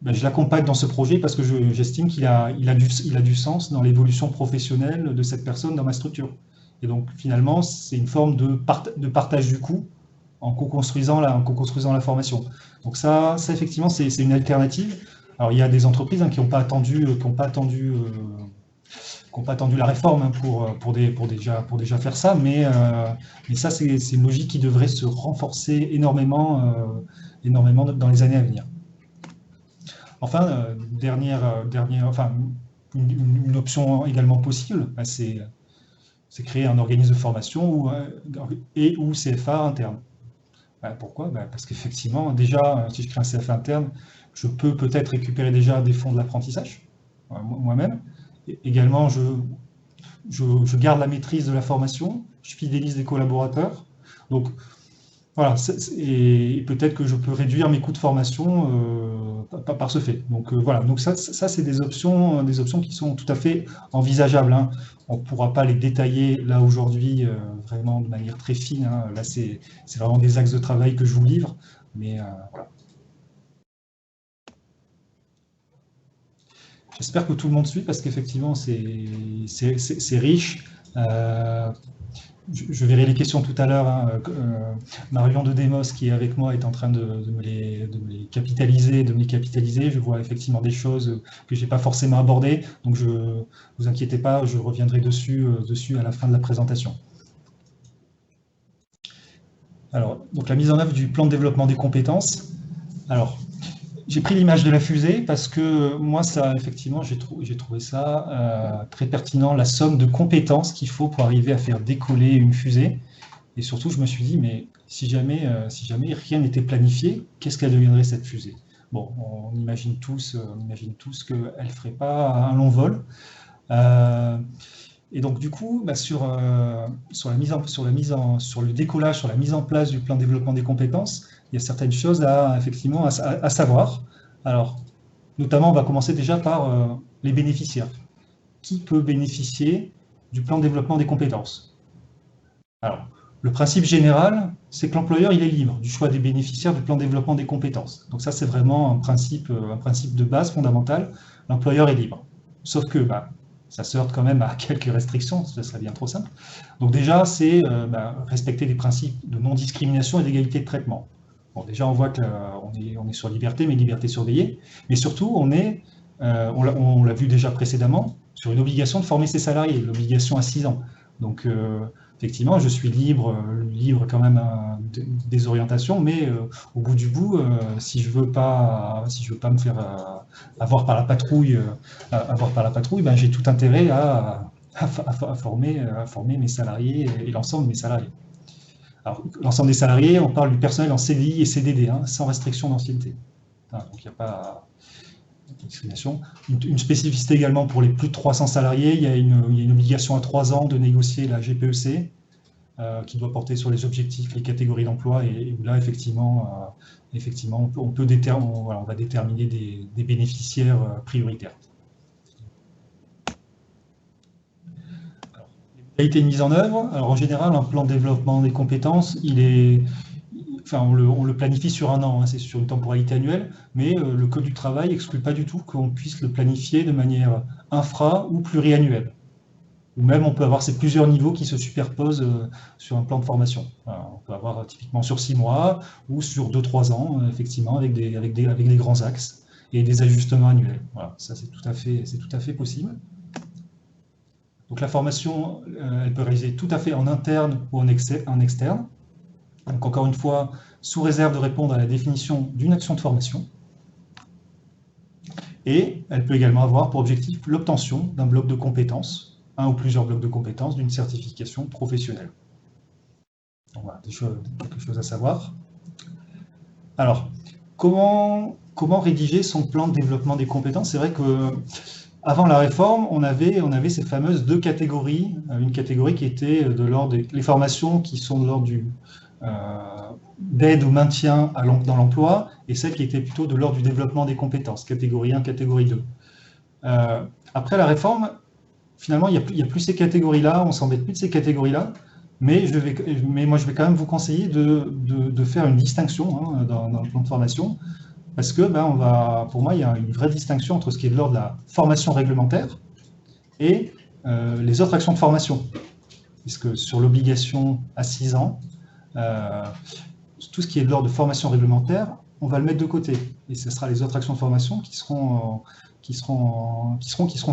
ben, je l'accompagne dans ce projet parce que j'estime qu'il a du sens dans l'évolution professionnelle de cette personne dans ma structure. Et donc finalement, c'est une forme de partage du coût en co-construisant la formation. Donc ça effectivement, c'est une alternative. Alors il y a des entreprises qui n'ont pas attendu la réforme hein, pour déjà faire ça, mais ça c'est une logique qui devrait se renforcer énormément dans les années à venir. Enfin, une option également possible, c'est créer un organisme de formation ou CFA interne. Pourquoi? Parce qu'effectivement, déjà, si je crée un CFA interne, je peux peut-être récupérer déjà des fonds de l'apprentissage, moi-même. Également, je garde la maîtrise de la formation, je fidélise des collaborateurs. Donc, voilà, et peut-être que je peux réduire mes coûts de formation par ce fait. Donc voilà, donc ça c'est des options qui sont tout à fait envisageables. Hein. On ne pourra pas les détailler là aujourd'hui vraiment de manière très fine. Hein. Là, c'est vraiment des axes de travail que je vous livre. Mais voilà. J'espère que tout le monde suit parce qu'effectivement c'est riche. Je verrai les questions tout à l'heure. Hein. Marion de Demos, qui est avec moi, est en train de me les capitaliser, Je vois effectivement des choses que je n'ai pas forcément abordées. Donc, ne vous inquiétez pas, je reviendrai dessus à la fin de la présentation. Alors, donc la mise en œuvre du plan de développement des compétences. Alors, j'ai pris l'image de la fusée parce que moi, ça, effectivement, j'ai trouvé ça très pertinent, la somme de compétences qu'il faut pour arriver à faire décoller une fusée. Et surtout, je me suis dit, mais si jamais rien n'était planifié, qu'est-ce qu'elle deviendrait cette fusée? Bon, on imagine tous qu'elle ne ferait pas un long vol. Et donc, du coup, sur le décollage, sur la mise en place du plan de développement des compétences, il y a certaines choses à savoir. Alors, notamment, on va commencer déjà par les bénéficiaires. Qui peut bénéficier du plan de développement des compétences? Alors, le principe général, c'est que l'employeur il est libre du choix des bénéficiaires du plan de développement des compétences. Donc ça, c'est vraiment un principe de base fondamental. L'employeur est libre. Sauf que ça se heurte quand même à quelques restrictions, ce serait bien trop simple. Donc déjà, c'est respecter les principes de non-discrimination et d'égalité de traitement. Bon, déjà, on voit qu'on est sur liberté, mais liberté surveillée. Mais surtout, on l'a vu déjà précédemment, sur une obligation de former ses salariés, l'obligation à 6 ans. Donc, effectivement, je suis libre quand même des orientations, mais au bout du bout, si je veux pas me faire avoir par la patrouille, j'ai tout intérêt à former mes salariés et l'ensemble de mes salariés. Alors, l'ensemble des salariés, on parle du personnel en CDI et CDD, hein, sans restriction d'ancienneté. Donc, il n'y a pas de discrimination. Une spécificité également pour les plus de 300 salariés, il y a une obligation à 3 ans de négocier la GPEC, qui doit porter sur les objectifs, les catégories d'emploi, et où là, effectivement, on va déterminer des bénéficiaires prioritaires. Les modalités de mise en œuvre. Alors, en général, un plan de développement des compétences, enfin, on le planifie sur un an, hein, c'est sur une temporalité annuelle, mais le Code du travail n'exclut pas du tout qu'on puisse le planifier de manière infra ou pluriannuelle. Ou même on peut avoir ces plusieurs niveaux qui se superposent sur un plan de formation. Alors, on peut avoir typiquement sur 6 mois ou sur 2-3 ans, effectivement, avec des grands axes et des ajustements annuels. Voilà, ça c'est tout à fait possible. Donc la formation, elle peut réaliser tout à fait en interne ou en externe. Donc encore une fois, sous réserve de répondre à la définition d'une action de formation. Et elle peut également avoir pour objectif l'obtention d'un bloc de compétences, un ou plusieurs blocs de compétences d'une certification professionnelle. Donc voilà, quelque chose à savoir. Alors, comment rédiger son plan de développement des compétences? C'est vrai que avant la réforme, on avait ces fameuses deux catégories. Une catégorie qui était de l'ordre des formations qui sont de l'ordre d'aide au maintien dans l'emploi, et celle qui était plutôt de l'ordre du développement des compétences, catégorie 1, catégorie 2. Après la réforme, finalement, il n'y a plus ces catégories-là, on ne s'embête plus de ces catégories-là, mais moi je vais quand même vous conseiller de faire une distinction dans le plan de formation, parce que pour moi, il y a une vraie distinction entre ce qui est de l'ordre de la formation réglementaire et les autres actions de formation. Puisque sur l'obligation à 6 ans, tout ce qui est de l'ordre de formation réglementaire, on va le mettre de côté. Et ce sera les autres actions de formation qui seront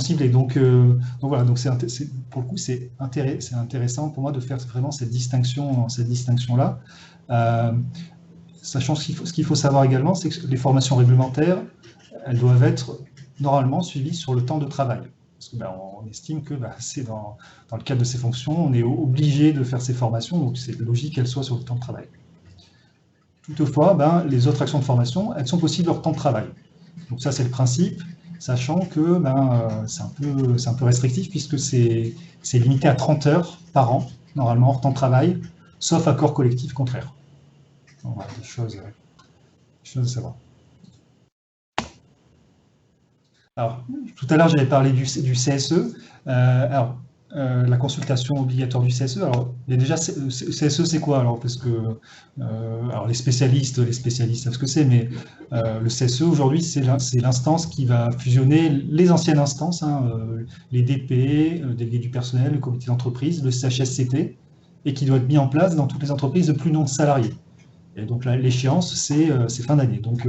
ciblées. Donc voilà, donc pour le coup, c'est intéressant pour moi de faire vraiment cette distinction-là. Sachant ce qu'il faut savoir également, c'est que les formations réglementaires, elles doivent être normalement suivies sur le temps de travail. Parce que on estime que c'est dans le cadre de ces fonctions, on est obligé de faire ces formations, donc c'est logique qu'elles soient sur le temps de travail. Toutefois, les autres actions de formation, elles sont possibles hors temps de travail. Donc ça, c'est le principe, sachant que c'est un peu restrictif, puisque c'est limité à 30 heures par an, normalement hors temps de travail, sauf accord collectif contraire. Donc, voilà, des choses à savoir. Alors, tout à l'heure, j'avais parlé du CSE. La consultation obligatoire du CSE. Alors, déjà, CSE, c'est quoi? Alors, parce que les spécialistes savent ce que c'est, mais le CSE, aujourd'hui, c'est l'instance qui va fusionner les anciennes instances, les DP, délégués du personnel, le comité d'entreprise, le CHSCT, et qui doit être mis en place dans toutes les entreprises de plus de 11 salariés. Et donc l'échéance, c'est fin d'année. Donc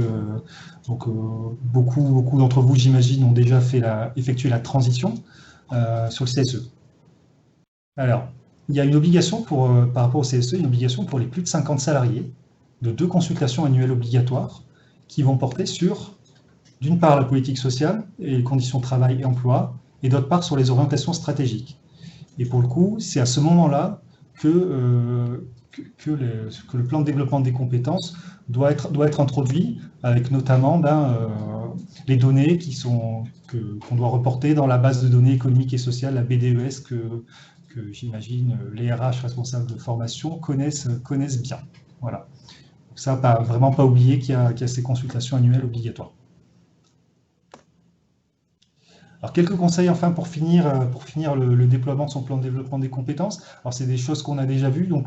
beaucoup d'entre vous, j'imagine, ont déjà effectué la transition sur le CSE. Alors, il y a une obligation par rapport au CSE, une obligation pour les plus de 50 salariés de 2 consultations annuelles obligatoires qui vont porter sur, d'une part, la politique sociale et les conditions de travail et emploi, et d'autre part, sur les orientations stratégiques. Et pour le coup, c'est à ce moment-là que le plan de développement des compétences doit être introduit, avec notamment les données qu'on doit reporter dans la base de données économiques et sociales, la BDES, que j'imagine les RH responsables de formation connaissent bien. Voilà. Donc ça, vraiment pas oublier qu'il y a ces consultations annuelles obligatoires. Alors, quelques conseils enfin pour finir le déploiement de son plan de développement des compétences. Alors, c'est des choses qu'on a déjà vues. Donc,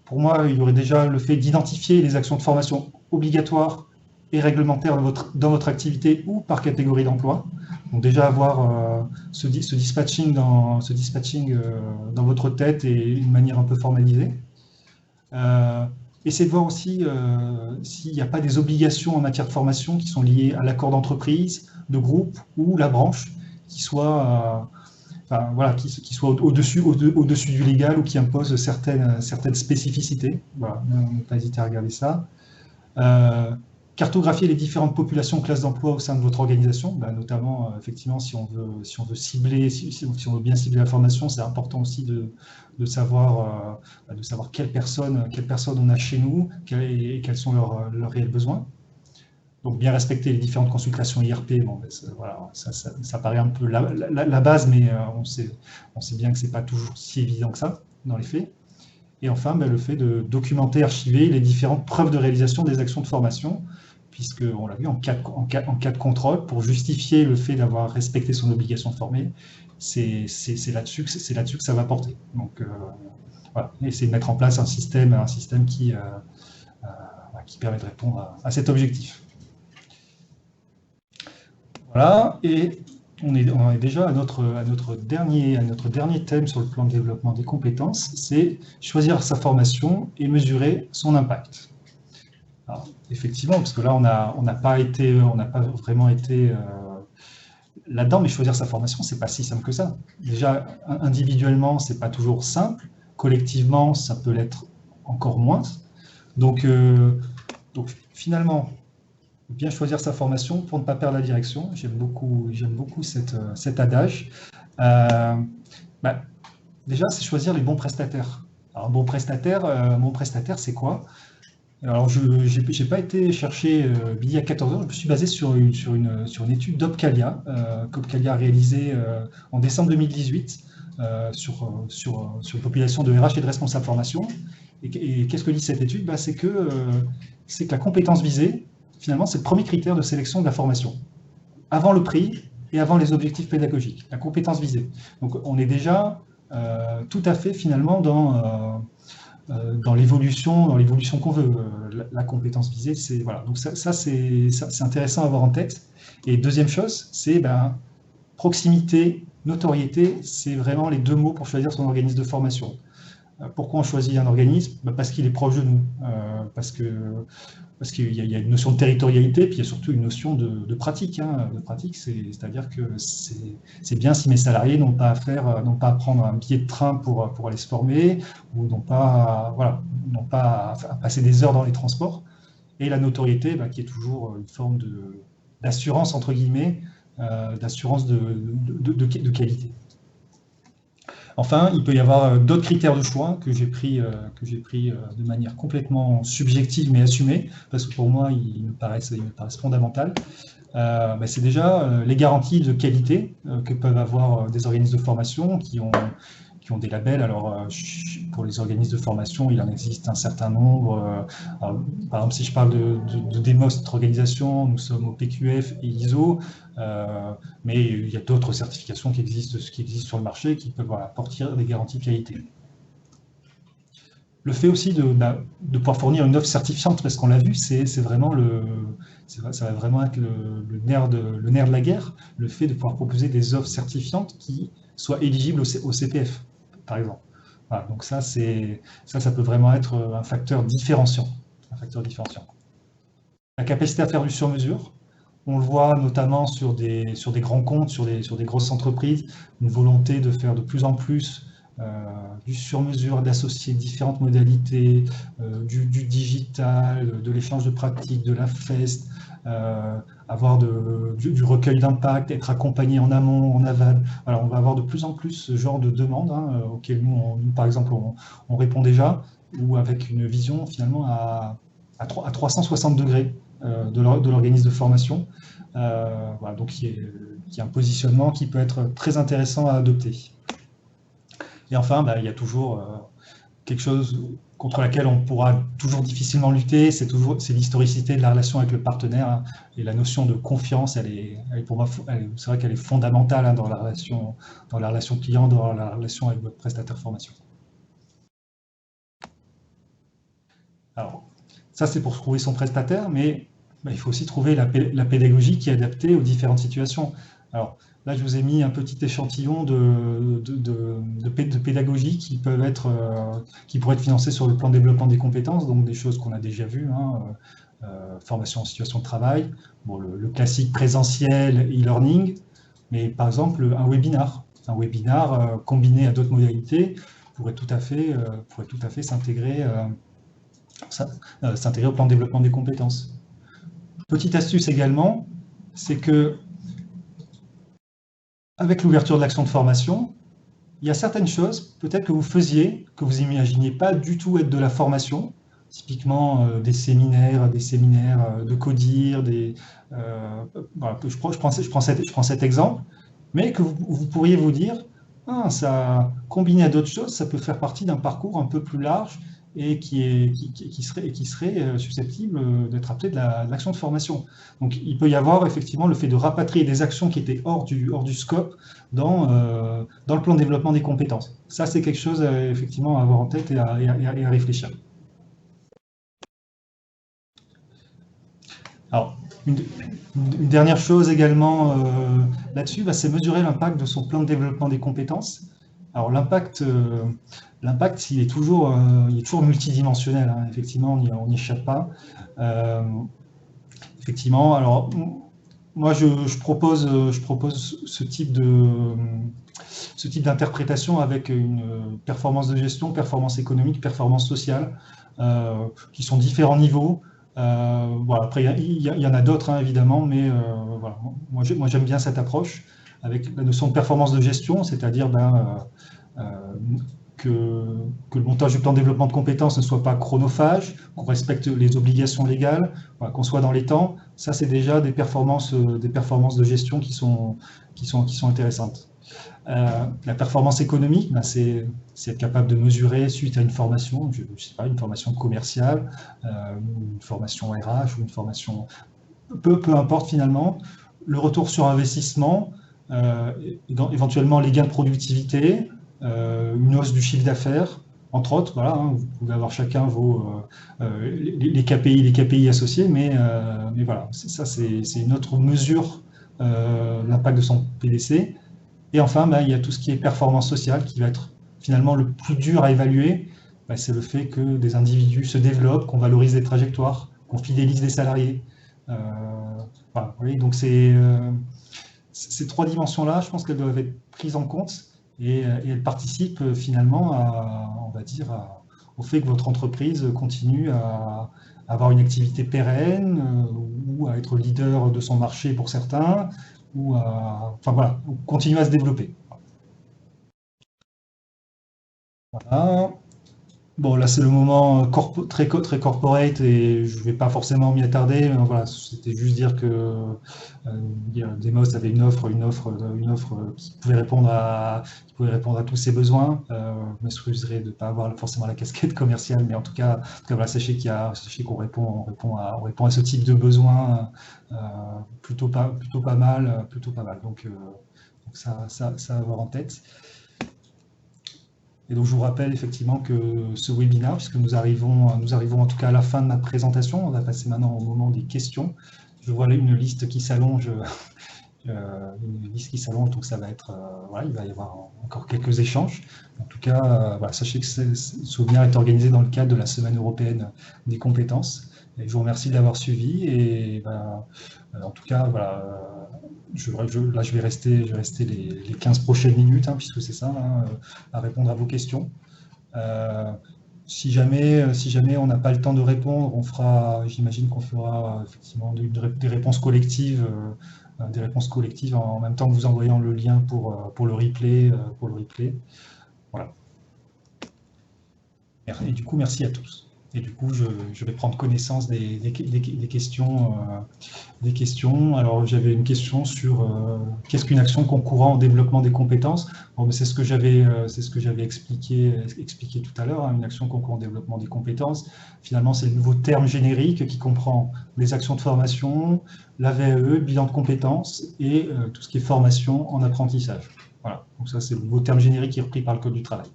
pour moi, il y aurait déjà le fait d'identifier les actions de formation obligatoires et réglementaires dans votre activité ou par catégorie d'emploi. Donc déjà avoir ce dispatching dans votre tête et une manière un peu formalisée. Essayez de voir aussi s'il n'y a pas des obligations en matière de formation qui sont liées à l'accord d'entreprise, de groupe ou la branche, qui soient au-dessus du légal ou qui imposent certaines spécificités. Voilà, ne pas hésiter à regarder ça. Cartographier les différentes populations classes d'emploi au sein de votre organisation, notamment effectivement si on veut cibler, si on veut bien cibler la formation, c'est important aussi de savoir quelles personnes on a chez nous et quels sont leurs réels besoins. Donc bien respecter les différentes consultations IRP, voilà, ça paraît un peu la base, mais on sait bien que c'est pas toujours si évident que ça dans les faits. Et enfin, le fait de documenter, archiver les différentes preuves de réalisation des actions de formation, puisque, on l'a vu, en cas de contrôle, pour justifier le fait d'avoir respecté son obligation de former, c'est là-dessus que ça va porter. Donc, voilà, essayer de mettre en place un système qui qui permet de répondre à cet objectif. Voilà, et on est déjà à notre dernier thème sur le plan de développement des compétences, c'est choisir sa formation et mesurer son impact. Alors, effectivement, parce que là, on n'a pas vraiment été là-dedans, mais choisir sa formation, c'est pas si simple que ça. Déjà, individuellement, c'est pas toujours simple. Collectivement, ça peut l'être encore moins. Donc finalement, bien choisir sa formation pour ne pas perdre la direction. J'aime beaucoup cet adage. Déjà, c'est choisir les bons prestataires. Alors, bon prestataire, c'est quoi? Alors, je n'ai pas été chercher il y a 14 ans, je me suis basé sur une étude d'Opcalia, qu'Opcalia a réalisée en décembre 2018 sur une population de RH et de responsables formation. Et qu'est-ce que dit cette étude? C'est que la compétence visée, finalement, c'est le premier critère de sélection de la formation, avant le prix et avant les objectifs pédagogiques, la compétence visée. Donc, on est déjà tout à fait, finalement, dans l'évolution qu'on veut. La compétence visée, c'est voilà. Donc ça c'est intéressant à avoir en tête. Et deuxième chose, c'est proximité, notoriété, c'est vraiment les deux mots pour choisir son organisme de formation. Pourquoi on choisit un organisme? Parce qu'il est proche de nous, parce qu'il y a une notion de territorialité, puis il y a surtout une notion de pratique. De pratique, c'est-à-dire que c'est bien si mes salariés n'ont pas à prendre un billet de train pour aller se former, ou n'ont pas à passer des heures dans les transports. Et la notoriété, qui est toujours une forme d'assurance, entre guillemets, d'assurance de qualité. Enfin, il peut y avoir d'autres critères de choix que j'ai pris de manière complètement subjective mais assumée, parce que pour moi, ils me paraissent fondamentaux. C'est déjà les garanties de qualité que peuvent avoir des organismes de formation qui ont des labels. Alors, pour les organismes de formation, il en existe un certain nombre. Par exemple, si je parle de Demos, notre organisation, nous sommes au PQF et ISO, mais il y a d'autres certifications qui existent sur le marché qui peuvent apporter des garanties de qualité. Le fait aussi de pouvoir fournir une offre certifiante, parce qu'on l'a vu, ça va vraiment être le nerf de la guerre, le fait de pouvoir proposer des offres certifiantes qui soient éligibles au CPF, par exemple. Voilà, donc ça peut vraiment être un facteur différenciant. La capacité à faire du sur-mesure, on le voit notamment sur des grands comptes, sur des grosses entreprises, une volonté de faire de plus en plus du sur-mesure, d'associer différentes modalités, du digital, de l'échange de pratiques, de la FEST, avoir du recueil d'impact, être accompagné en amont, en aval. Alors, on va avoir de plus en plus ce genre de demandes auxquelles nous, par exemple, on répond déjà, ou avec une vision finalement à 360 degrés de l'organisme de formation. Voilà, donc qui est un positionnement qui peut être très intéressant à adopter. Et enfin, il y a toujours quelque chose contre laquelle on pourra toujours difficilement lutter, c'est l'historicité de la relation avec le partenaire, et la notion de confiance, pour moi, c'est vrai qu'elle est fondamentale dans la relation client, dans la relation avec votre prestataire formation. Alors, ça c'est pour trouver son prestataire, mais il faut aussi trouver la pédagogie qui est adaptée aux différentes situations. Alors, là, je vous ai mis un petit échantillon de pédagogie qui pourraient être financées sur le plan de développement des compétences, donc des choses qu'on a déjà vues, formation en situation de travail, le classique présentiel, e-learning, mais par exemple un webinar combiné à d'autres modalités pourrait tout à fait s'intégrer au plan de développement des compétences. Petite astuce également, c'est que avec l'ouverture de l'action de formation, il y a certaines choses, peut-être que vous faisiez, que vous n'imaginiez pas du tout être de la formation, typiquement des séminaires de CODIR, voilà, je prends cet exemple, mais que vous pourriez vous dire, ça, combiné à d'autres choses, ça peut faire partie d'un parcours un peu plus large et qui serait susceptible d'être appelé de l'action de formation. Donc il peut y avoir effectivement le fait de rapatrier des actions qui étaient hors du scope dans le plan de développement des compétences. Ça, c'est quelque chose effectivement à avoir en tête et à réfléchir. Alors, une dernière chose également là-dessus, c'est mesurer l'impact de son plan de développement des compétences. Alors l'impact, il est toujours multidimensionnel, hein. Effectivement, on n'y échappe pas. Effectivement, alors moi je propose ce type d'interprétation avec une performance de gestion, performance économique, performance sociale, qui sont différents niveaux. Voilà, après, il y en a d'autres, hein, évidemment, mais voilà, moi j'aime bien cette approche avec la notion de performance de gestion, c'est-à-dire que le montage du plan de développement de compétences ne soit pas chronophage, qu'on respecte les obligations légales, voilà, qu'on soit dans les temps. Ça, c'est déjà des performances de gestion qui sont intéressantes. La performance économique, c'est être capable de mesurer suite à une formation, je sais pas, une formation commerciale, une formation RH ou une formation, peu importe finalement, le retour sur investissement, éventuellement les gains de productivité, une hausse du chiffre d'affaires, entre autres. Voilà, hein, vous pouvez avoir chacun les KPI associés, mais voilà, ça c'est une autre mesure, l'impact de son PDC. Et enfin, il y a tout ce qui est performance sociale qui va être finalement le plus dur à évaluer. C'est le fait que des individus se développent, qu'on valorise les trajectoires, qu'on fidélise les salariés. Voilà, oui, donc ces trois dimensions-là, je pense qu'elles doivent être prises en compte et elles participent finalement on va dire, au fait que votre entreprise continue à avoir une activité pérenne ou à être leader de son marché pour certains, ou enfin voilà, continuer à se développer. Voilà. Bon, là c'est le moment très corporate et je ne vais pas forcément m'y attarder, mais voilà, c'était juste dire que Demos avait une offre qui pouvait répondre à tous ses besoins. Je m'excuserai de ne pas avoir forcément la casquette commerciale, mais en tout cas voilà, sachez qu'on répond à ce type de besoin plutôt pas mal. Donc ça à avoir en tête. Et donc je vous rappelle effectivement que ce webinaire, puisque nous arrivons en tout cas à la fin de ma présentation, on va passer maintenant au moment des questions. Je vois là une liste qui s'allonge, donc ça va être, voilà, il va y avoir encore quelques échanges. En tout cas, voilà, sachez que ce webinaire est organisé dans le cadre de la Semaine européenne des compétences. Et je vous remercie de l'avoir suivi. Et en tout cas, voilà, là je vais rester les 15 prochaines minutes, hein, puisque c'est ça, hein, à répondre à vos questions. Si jamais on n'a pas le temps de répondre, j'imagine qu'on fera effectivement des réponses collectives, en même temps que vous envoyant le lien pour le replay. Voilà. Et du coup, merci à tous. Et du coup, je vais prendre connaissance des questions. Alors, j'avais une question sur qu'est-ce qu'une action concourant au développement des compétences. Bon, mais c'est ce que j'avais expliqué tout à l'heure, hein, une action concourant au développement des compétences. Finalement, c'est le nouveau terme générique qui comprend les actions de formation, la VAE, bilan de compétences et tout ce qui est formation en apprentissage. Voilà. Donc ça, c'est le nouveau terme générique qui est repris par le Code du travail.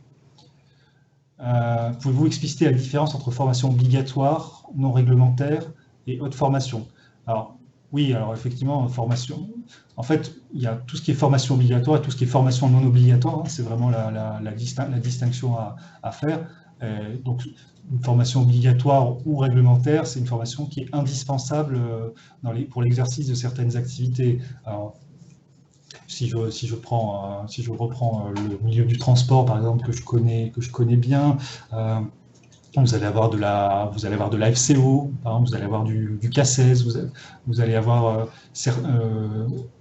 Pouvez-vous expliciter la différence entre formation obligatoire, non réglementaire et haute formation? Alors, oui, alors effectivement, formation. En fait, il y a tout ce qui est formation obligatoire et tout ce qui est formation non obligatoire. Hein, c'est vraiment la distinction à faire. Donc, une formation obligatoire ou réglementaire, c'est une formation qui est indispensable pour l'exercice de certaines activités. Alors, si je reprends le milieu du transport, par exemple, que je connais bien, vous allez avoir de la FCO, par exemple, vous allez avoir du CACES, vous allez avoir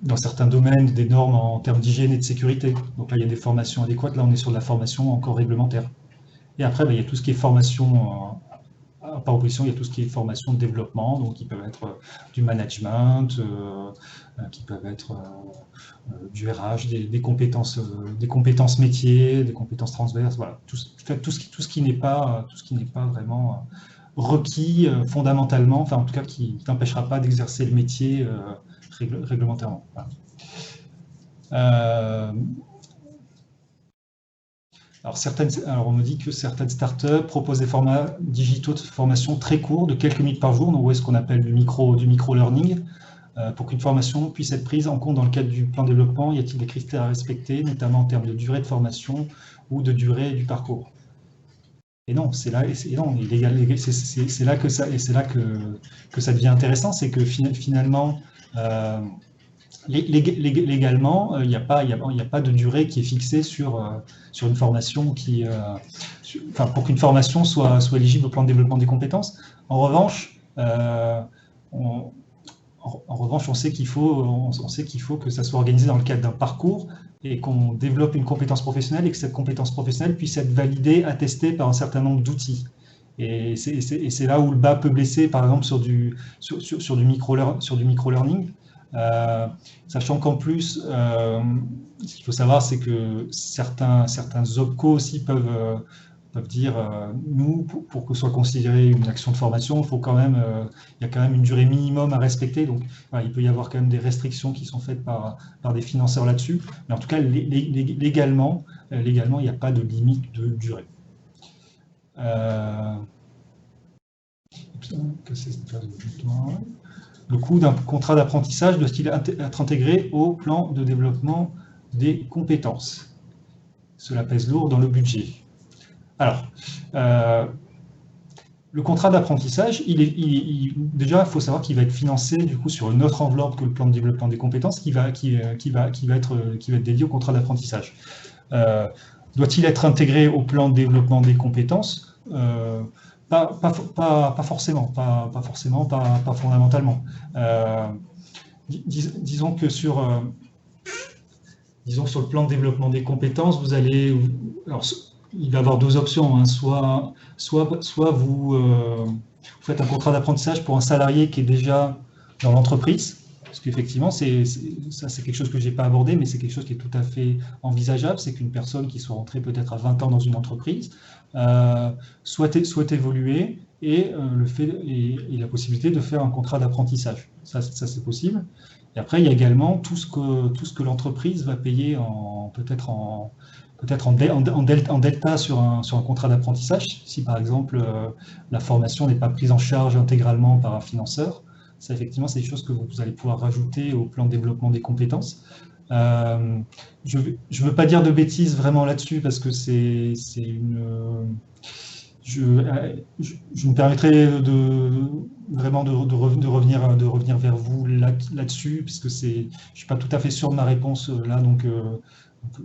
dans certains domaines des normes en termes d'hygiène et de sécurité. Donc là, il y a des formations adéquates. Là, on est sur de la formation encore réglementaire. Et après, il y a tout ce qui est formation par opposition, il y a tout ce qui est formation de développement, donc qui peuvent être du management, qui peuvent être du RH, des compétences métiers, des compétences transverses, voilà, tout ce qui n'est pas vraiment requis fondamentalement, enfin en tout cas qui t'empêchera pas d'exercer le métier réglementairement. Voilà. Alors on me dit que certaines startups proposent des formats digitaux de formation très courts, de quelques minutes par jour, donc ce qu'on appelle du micro-learning. Pour qu'une formation puisse être prise en compte dans le cadre du plan de développement, y a-t-il des critères à respecter, notamment en termes de durée de formation ou de durée du parcours? Et non, c'est là que ça devient intéressant, c'est que finalement, légalement, il n'y a pas de durée qui est fixée sur une formation pour qu'une formation soit éligible au plan de développement des compétences. En revanche, on sait qu'il faut que ça soit organisé dans le cadre d'un parcours et qu'on développe une compétence professionnelle et que cette compétence professionnelle puisse être validée, attestée par un certain nombre d'outils. Et c'est là où le bas peut blesser, par exemple, sur du micro-learning. Sachant qu'en plus, ce qu'il faut savoir, c'est que certains OPCO aussi peuvent dire, nous, pour que ce soit considéré une action de formation, il y a quand même une durée minimum à respecter. Donc, il peut y avoir quand même des restrictions qui sont faites par des financeurs là-dessus. Mais en tout cas, légalement, il n'y a pas de limite de durée. Le coût d'un contrat d'apprentissage doit-il être intégré au plan de développement des compétences? Cela pèse lourd dans le budget. Alors, le contrat d'apprentissage, déjà, il faut savoir qu'il va être financé du coup sur une autre enveloppe que le plan de développement des compétences qui va être dédié au contrat d'apprentissage. Doit-il être intégré au plan de développement des compétences? Pas forcément, pas fondamentalement. Disons que sur le plan de développement des compétences, vous allez... Alors, il va y avoir deux options, hein. Soit vous faites un contrat d'apprentissage pour un salarié qui est déjà dans l'entreprise, parce qu'effectivement, ça c'est quelque chose que je n'ai pas abordé, mais c'est quelque chose qui est tout à fait envisageable, c'est qu'une personne qui soit rentrée peut-être à 20 ans dans une entreprise souhaite évoluer et la possibilité de faire un contrat d'apprentissage. Ça c'est possible. Et après, il y a également tout ce que l'entreprise va payer peut-être en delta sur un contrat d'apprentissage, si par exemple la formation n'est pas prise en charge intégralement par un financeur. Ça, effectivement, c'est des choses que vous allez pouvoir rajouter au plan de développement des compétences. Je ne veux pas dire de bêtises vraiment là-dessus, parce que je me permettrai vraiment de revenir vers vous là-dessus, puisque je ne suis pas tout à fait sûr de ma réponse là, donc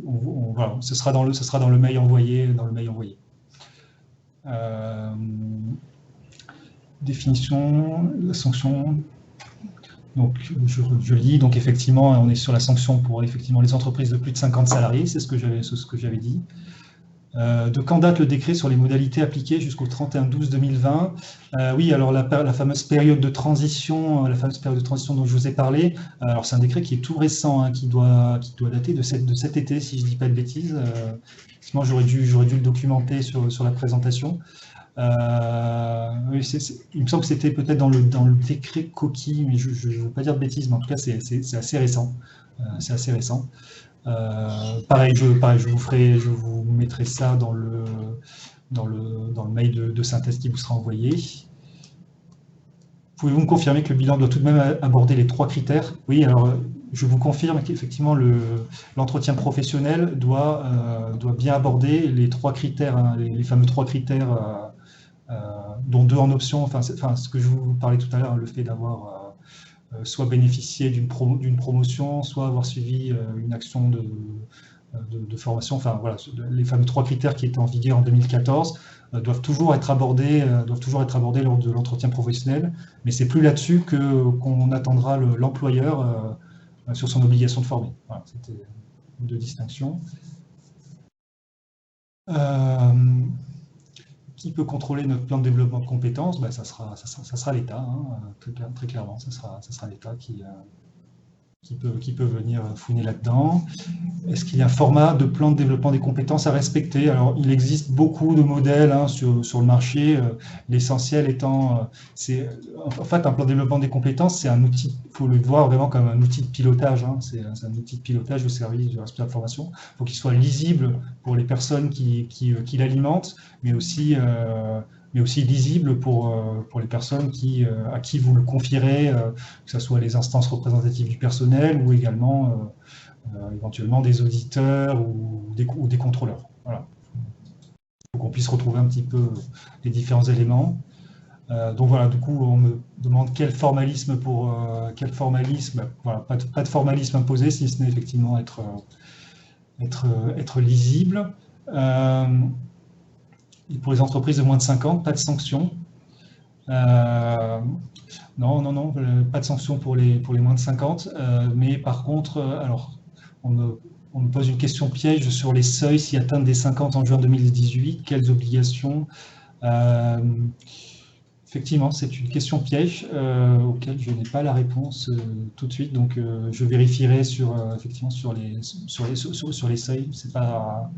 voilà, ce sera dans le mail envoyé. Définition, la sanction. Donc, je lis. Donc, effectivement, on est sur la sanction pour effectivement les entreprises de plus de 50 salariés. C'est ce que j'avais dit. De quand date le décret sur les modalités appliquées jusqu'au 31/12/2020? Oui, alors la fameuse période de transition, dont je vous ai parlé. Alors c'est un décret qui est tout récent, hein, qui doit dater de cet été, si je ne dis pas de bêtises. Sinon j'aurais dû le documenter sur la présentation. Oui, il me semble que c'était peut-être dans le décret coquille, mais je ne veux pas dire de bêtises, mais en tout cas c'est assez récent. Pareil, je vous mettrai ça dans le mail de synthèse qui vous sera envoyé. Pouvez-vous me confirmer que le bilan doit tout de même aborder les 3 critères? Oui, alors je vous confirme qu'effectivement l'entretien professionnel doit bien aborder les 3 critères, hein, les fameux 3 critères, dont 2 en option, enfin ce que je vous parlais tout à l'heure, le fait d'avoir soit bénéficier d'une promotion, soit avoir suivi une action de formation. Enfin voilà, les fameux 3 critères qui étaient en vigueur en 2014 doivent toujours être abordés lors de l'entretien professionnel, mais c'est plus là-dessus qu'on attendra l'employeur sur son obligation de former. Voilà, c'était 2 distinctions. Qui peut contrôler notre plan de développement de compétences? Ça sera l'État, hein, très clairement, ça sera l'État qui qui peut venir fouiner là-dedans. Est-ce qu'il y a un format de plan de développement des compétences à respecter? Alors, il existe beaucoup de modèles sur le marché, l'essentiel étant, en fait, un plan de développement des compétences, c'est un outil, il faut le voir vraiment comme un outil de pilotage, hein, c'est un outil de pilotage au service du responsable de formation. Il faut qu'il soit lisible pour les personnes qui l'alimentent, mais aussi lisible pour les personnes à qui vous le confierez, que ce soit les instances représentatives du personnel ou également éventuellement des auditeurs ou des contrôleurs. Voilà. Il faut qu'on puisse retrouver un petit peu les différents éléments. Donc voilà, du coup, on me demande quel formalisme voilà, pas de formalisme imposé, si ce n'est effectivement être lisible. Et pour les entreprises de moins de 50, pas de sanctions. Non, pas de sanctions pour les moins de 50. Mais par contre, alors, on me pose une question piège sur les seuils s'ils atteignent des 50 en juin 2018. Quelles obligations? Effectivement, c'est une question piège auquel je n'ai pas la réponse tout de suite. Donc, je vérifierai effectivement sur les seuils. C'est pas...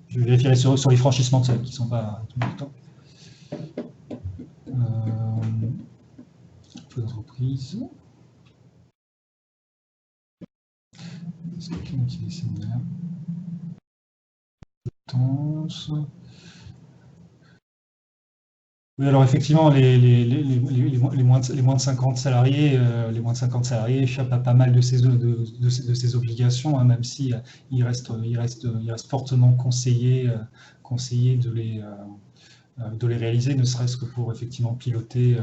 Je vérifierai sur les franchissements de seuil qui ne sont pas tout le temps. D'entreprise. C'est quelqu'un qui est séminaire. Oui, alors effectivement, les moins de 50 salariés, échappent à pas mal de ces obligations, hein, même si il reste fortement conseillé de les réaliser, ne serait-ce que pour effectivement piloter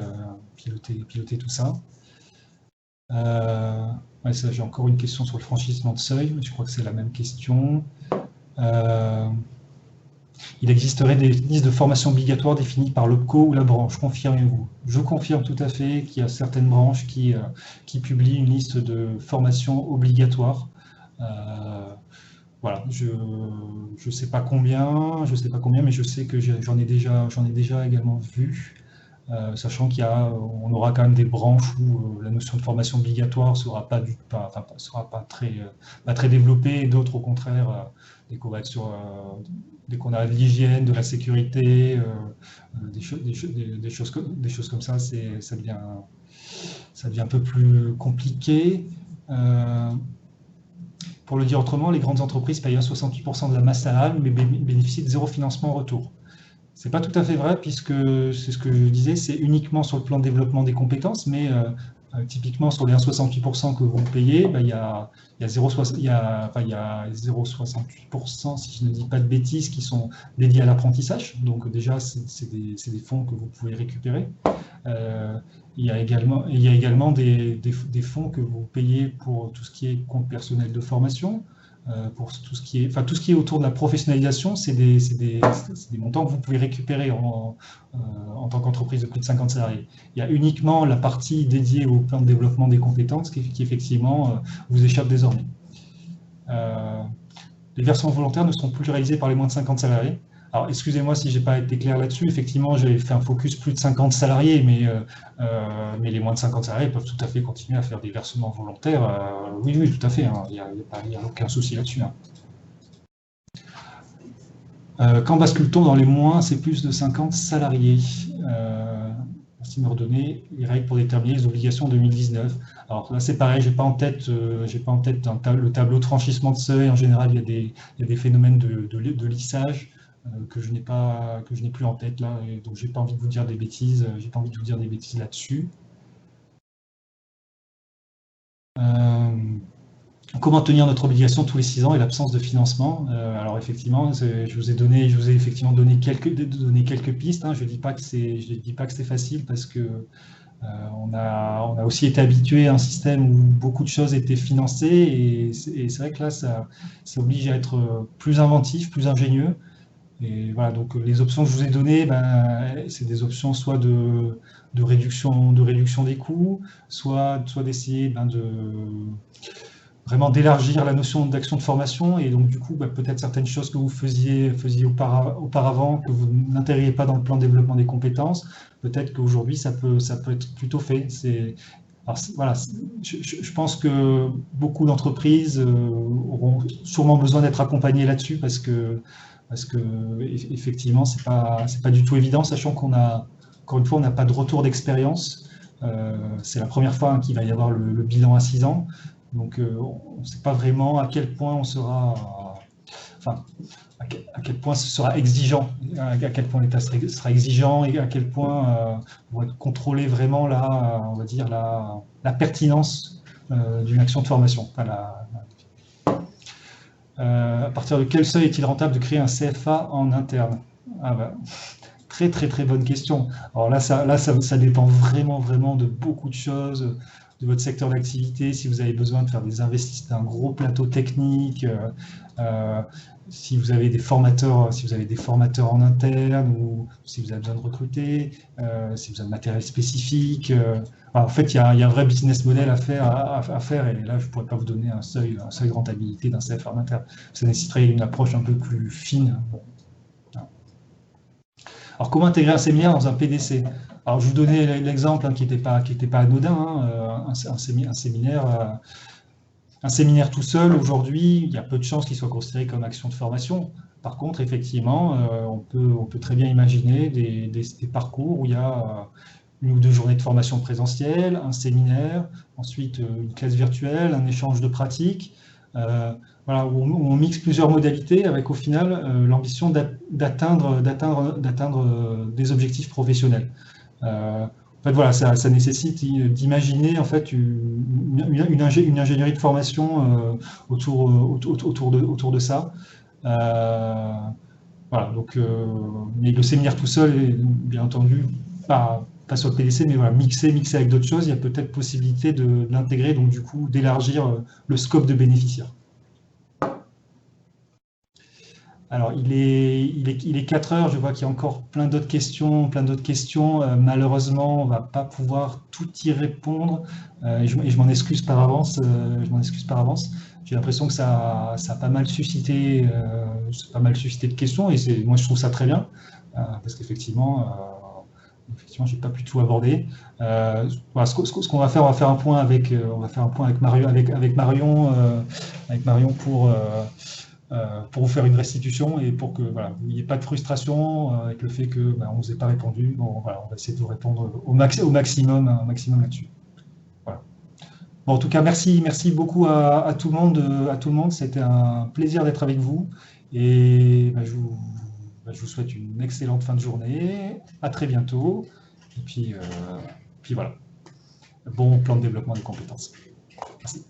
tout ça. Ouais, j'ai encore une question sur le franchissement de seuil, mais je crois que c'est la même question. Il existerait des listes de formation obligatoires définies par l'OPCO ou la branche, confirmez-vous? Je confirme tout à fait qu'il y a certaines branches qui publient une liste de formations obligatoires. Voilà, je ne sais pas combien, mais je sais que j'en ai déjà également vu, sachant on aura quand même des branches où la notion de formation obligatoire sera pas très développée, et d'autres au contraire, dès qu'on a de l'hygiène, de la sécurité, des choses comme ça, ça devient un peu plus compliqué. Pour le dire autrement, les grandes entreprises payent 68% de la masse salariale, mais bénéficient de zéro financement en retour. Ce n'est pas tout à fait vrai, puisque c'est ce que je disais, c'est uniquement sur le plan de développement des compétences, mais typiquement sur les 1,68% que vous payez, il y a 0,68%, si je ne dis pas de bêtises, qui sont dédiés à l'apprentissage. Donc déjà, c'est des fonds que vous pouvez récupérer. Il y a également des fonds que vous payez pour tout ce qui est compte personnel de formation, pour tout ce qui est autour de la professionnalisation. C'est des montants que vous pouvez récupérer en tant qu'entreprise de plus de 50 salariés. Il y a uniquement la partie dédiée au plan de développement des compétences qui effectivement vous échappe désormais. Les versements volontaires ne seront plus réalisés par les moins de 50 salariés. Alors, excusez-moi si je n'ai pas été clair là-dessus. Effectivement, j'ai fait un focus plus de 50 salariés, mais les moins de 50 salariés peuvent tout à fait continuer à faire des versements volontaires. Oui, tout à fait. Hein, il n'y a aucun souci là-dessus. Hein. Quand bascule-t-on dans les moins, c'est plus de 50 salariés. Merci de me redonner les règles pour déterminer les obligations 2019. Alors là, c'est pareil, j'ai pas en tête le tableau de franchissement de seuil. En général, il y a des phénomènes de lissage que je n'ai plus en tête là, et donc j'ai pas envie de vous dire des bêtises. Là-dessus. Comment tenir notre obligation tous les 6 ans et l'absence de financement? Alors effectivement, je vous ai effectivement donné quelques pistes. Hein. Je ne dis pas que c'est facile, parce que on a aussi été habitué à un système où beaucoup de choses étaient financées, et c'est vrai que là, ça oblige à être plus inventif, plus ingénieux. Et voilà, donc les options que je vous ai données, c'est des options soit de réduction des coûts, soit d'essayer vraiment d'élargir la notion d'action de formation, et donc du coup peut-être certaines choses que vous faisiez auparavant, que vous n'intégriez pas dans le plan de développement des compétences, peut-être qu'aujourd'hui ça peut être plutôt fait. Alors, voilà, je pense que beaucoup d'entreprises auront sûrement besoin d'être accompagnées là-dessus parce que effectivement, c'est pas du tout évident, sachant qu'on a, encore une fois, on n'a pas de retour d'expérience. C'est la première fois qu'il va y avoir le bilan à 6 ans. Donc, on ne sait pas vraiment à quel point on sera, enfin, à quel point ce sera exigeant, à quel point l'État sera exigeant et à quel point on va contrôler vraiment on va dire la pertinence d'une action de formation. Enfin, à partir de quel seuil est-il rentable de créer un CFA en interne? Ah bah, très très très bonne question. Alors là, ça dépend vraiment de beaucoup de choses, de votre secteur d'activité, si vous avez besoin de faire des investissements, d'un gros plateau technique, si vous avez des formateurs en interne, ou si vous avez besoin de recruter, si vous avez de matériel spécifique. En fait, il y a un vrai business model à faire, et là, je ne pourrais pas vous donner un seuil de rentabilité d'un CFA en interne. Ça nécessiterait une approche un peu plus fine. Bon. Alors, comment intégrer un séminaire dans un PDC? Alors, je vous donnais l'exemple qui n'était pas anodin, un séminaire tout seul, aujourd'hui, il y a peu de chances qu'il soit considéré comme action de formation. Par contre, effectivement, on peut très bien imaginer des parcours où il y a une ou deux journées de formation présentielle, un séminaire, ensuite une classe virtuelle, un échange de pratiques, voilà, où on mixe plusieurs modalités avec au final l'ambition d'atteindre des objectifs professionnels. En fait, voilà, ça nécessite d'imaginer en fait une ingénierie de formation autour de ça. Voilà, donc, mais le séminaire tout seul est bien entendu pas sur le PDC, mais voilà, mixé avec d'autres choses, il y a peut-être possibilité de l'intégrer, donc du coup d'élargir le scope de bénéficiaires. Alors, il est 4 heures, je vois qu'il y a encore plein d'autres questions. Malheureusement, on ne va pas pouvoir tout y répondre. Et je m'en excuse par avance. J'ai l'impression que ça a pas mal suscité de questions, et moi je trouve ça très bien, parce qu'effectivement, j'ai pas pu tout aborder. Voilà, ce qu'on va faire, on va faire un point avec Marion pour vous faire une restitution et pour que voilà, vous n'ayez pas de frustration avec le fait que on ne vous ait pas répondu. Bon, voilà, on va essayer de vous répondre au maximum là-dessus. Voilà. Bon, en tout cas, merci beaucoup à tout le monde. C'était un plaisir d'être avec vous, et je vous souhaite une excellente fin de journée. À très bientôt. Et puis voilà. Bon plan de développement des compétences. Merci.